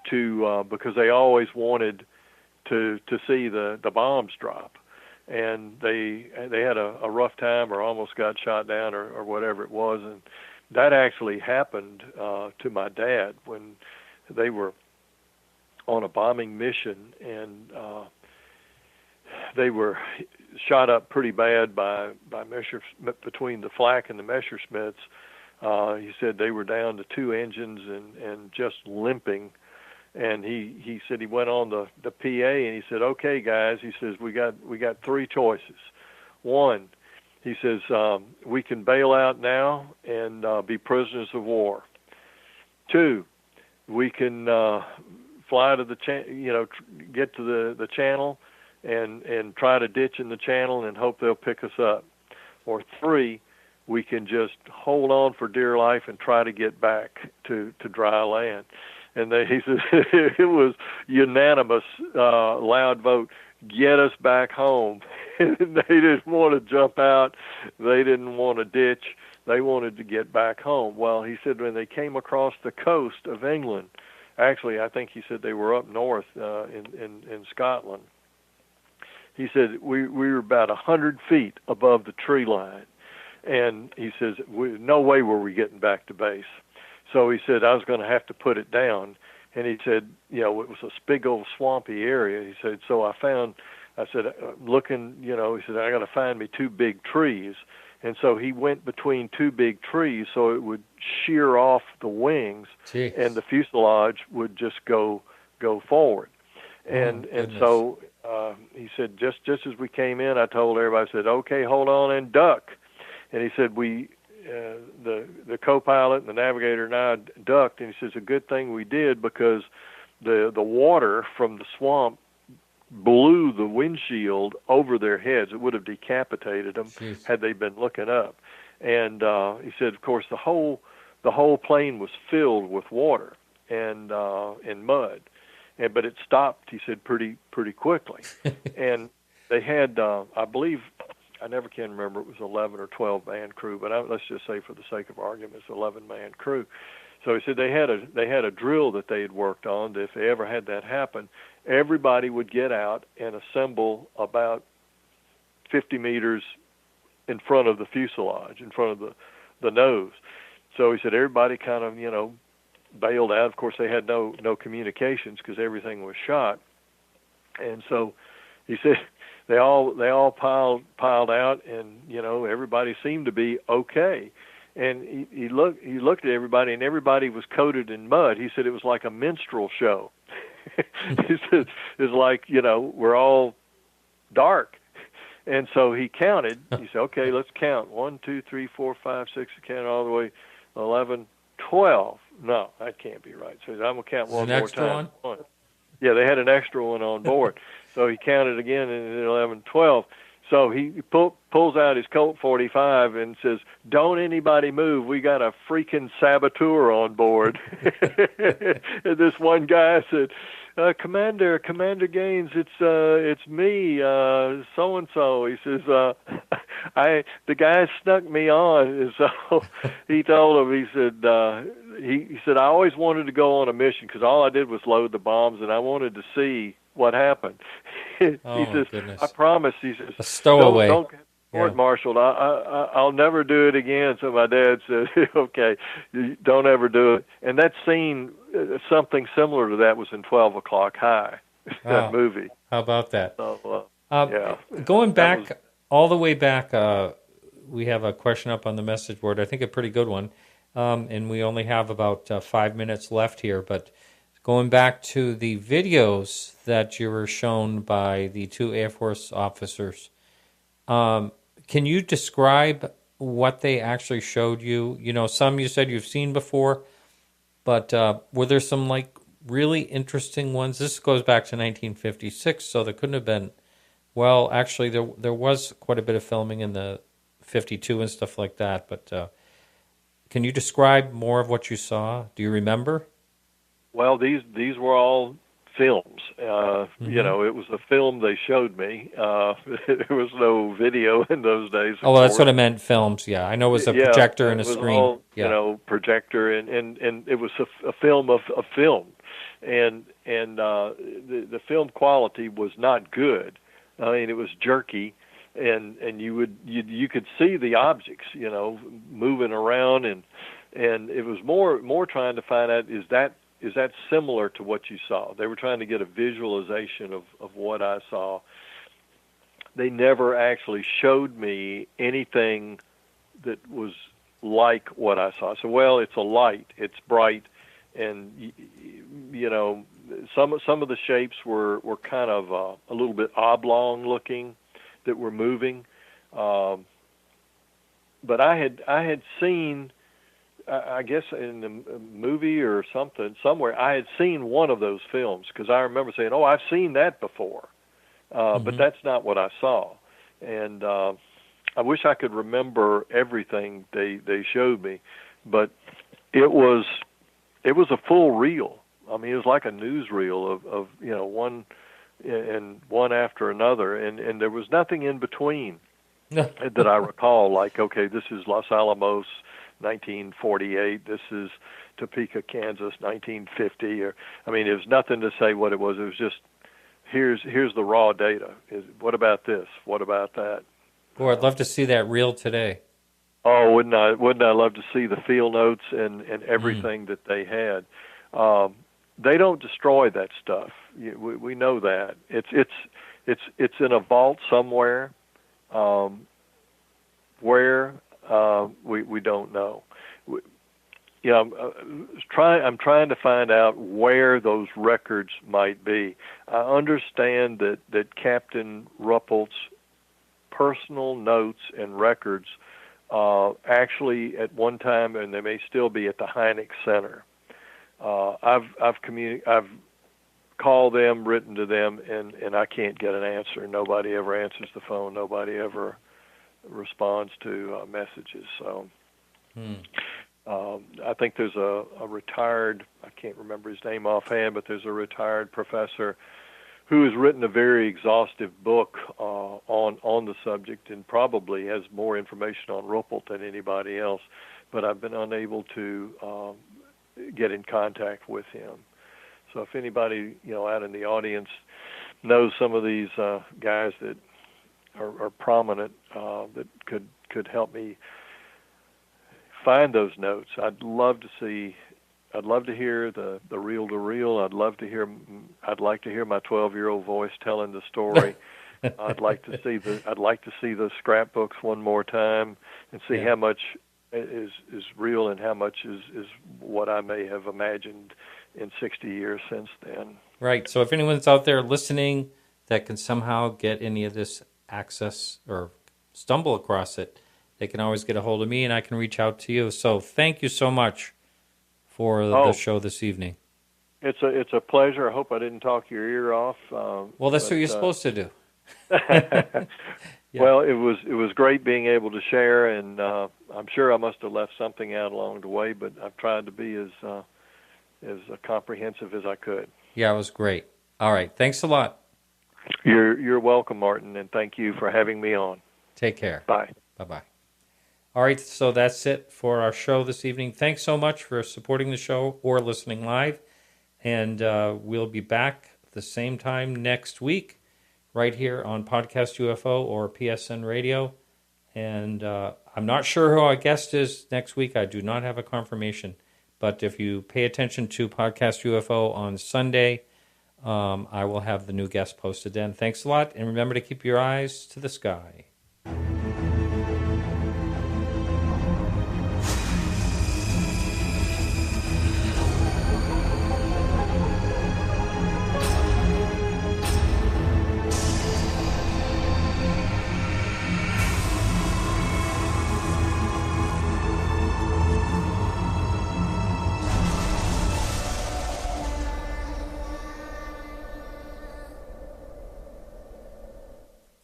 to because they always wanted to see the bombs drop, and they had a rough time or almost got shot down or whatever it was, and that actually happened to my dad when they were on a bombing mission, and they were shot up pretty bad by between the flak and the Messerschmitts. He said they were down to 2 engines and just limping. And he said he went on the PA and he said, "Okay, guys," he says, we got 3 choices. One, he says, we can bail out now and be prisoners of war. 2, we can fly to the get to the channel and try to ditch in the channel and hope they'll pick us up. Or 3, we can just hold on for dear life and try to get back to dry land. And he says it was unanimous, loud vote, get us back home. They didn't want to jump out. They didn't want to ditch. They wanted to get back home. Well, he said when they came across the coast of England, actually I think he said they were up north in Scotland, he said we were about 100 feet above the tree line. And he says, no way were we getting back to base. So he said, I was going to have to put it down. And he said, it was a big old swampy area. He said, so I said, looking, he said, I got to find me 2 big trees. And so he went between 2 big trees so it would shear off the wings. Jeez. And the fuselage would just go forward. And so he said, just as we came in, I told everybody, I said, okay, hold on and duck. And he said, the co-pilot and the navigator and I ducked, and he says, a good thing we did because the water from the swamp blew the windshield over their heads. It would have decapitated them had they been looking up. And he said, of course, the whole plane was filled with water and mud, but it stopped, he said, pretty quickly. And they had, I believe, I never can remember, it was 11 or 12-man crew, but let's just say for the sake of argument, it's 11-man crew. So he said they had a drill that they had worked on. That if they ever had that happen, everybody would get out and assemble about 50 meters in front of the fuselage, in front of the nose. So he said everybody kind of, bailed out. Of course, they had no communications because everything was shot. And so he said they all piled out, and everybody seemed to be okay. And he looked at everybody, and everybody was coated in mud. He said it was like a minstrel show. He said it's like we're all dark. And so he counted. He said, okay, let's count. 1, 2, 3, 4, 5, 6. He counted all the way 11, 12. No, that can't be right. So I'm going to count one more time. One. Yeah, they had an extra one on board. So he counted again in 11, 12. So he pulls out his Colt 45 and says, don't anybody move. We got a freaking saboteur on board. And this one guy said, Commander Gaines, it's me, so-and-so. He says, the guy snuck me on. And so he told him, he said, I always wanted to go on a mission because all I did was load the bombs, and I wanted to see what happened. He says, goodness. I promise, he says, a stowaway. Don't get court-martialed. I'll never do it again. So my dad said, okay, don't ever do it. And that scene, something similar to that was in 12 O'Clock High, that movie. How about that? So, yeah. Going back, all the way back, we have a question up on the message board. I think a pretty good one. And we only have about 5 minutes left here, but going back to the videos that you were shown by the 2 Air Force officers, can you describe what they actually showed you? Some you said you've seen before, but were there some really interesting ones? This goes back to 1956, so there couldn't have been. Well, actually, there was quite a bit of filming in the 52 and stuff like that. But can you describe more of what you saw? Do you remember? Well, these were all films. It was a film they showed me. There was no video in those days. Oh, that's what I meant, films. Yeah, I know it was a projector and a screen. All, projector, and it was a film of film. the film quality was not good. I mean, it was jerky, and you could see the objects, moving around, and it was more trying to find out, is that similar to what you saw? They were trying to get a visualization of what I saw. They never actually showed me anything that was like what I saw. So, well, it's a light, it's bright, and some of the shapes were kind of a little bit oblong looking that were moving. But I had seen, I guess in a movie or something somewhere, I had seen one of those films, because I remember saying, "Oh, I've seen that before." But that's not what I saw, and I wish I could remember everything they showed me, but it was a full reel. I mean, it was like a newsreel of one and one after another, and there was nothing in between that I recall. Like, okay, this is Los Alamos, 1948. This is Topeka, Kansas, 1950. Or I mean, there was nothing to say what it was. It was just, here's the raw data. What about this? What about that? Boy, I'd love to see that reel today. Oh, wouldn't I love to see the field notes and everything that they had. They don't destroy that stuff. We know that. It's in a vault somewhere. Where we don't know. I'm trying to find out where those records might be. I understand that Captain Ruppelt's personal notes and records actually at one time, and they may still be, at the Hynek Center. I've called them, written to them, and I can't get an answer. Nobody ever answers the phone. Nobody ever responds to messages. So I think there's a retired, I can't remember his name offhand, but there's a retired professor who has written a very exhaustive book on the subject, and probably has more information on Ruppelt than anybody else, but I've been unable to get in contact with him. So if anybody out in the audience knows some of these guys that are prominent that could help me find those notes, I'd love to hear the reel to reel. I'd like to hear my 12-year-old voice telling the story. I'd like to see the scrapbooks one more time and see how much is real and how much is what I may have imagined in 60 years since then. Right. So if anyone's out there listening that can somehow get any of this access or stumble across it, they can always get a hold of me, and I can reach out to you. So thank you so much for the show this evening. It's a pleasure. I hope I didn't talk your ear off. Well, that's what you're supposed to do. Well, it was great being able to share, and I'm sure I must have left something out along the way, but I've tried to be as comprehensive as I could. Yeah, it was great. All right, thanks a lot. You're welcome, Martin, and thank you for having me on. Take care. Bye. Bye-bye. All right, so that's it for our show this evening. Thanks so much for supporting the show or listening live, and we'll be back at the same time next week, right here on Podcast UFO or PSN Radio. And I'm not sure who our guest is next week. I do not have a confirmation. But if you pay attention to Podcast UFO on Sunday, I will have the new guest posted then. Thanks a lot, and remember to keep your eyes to the sky.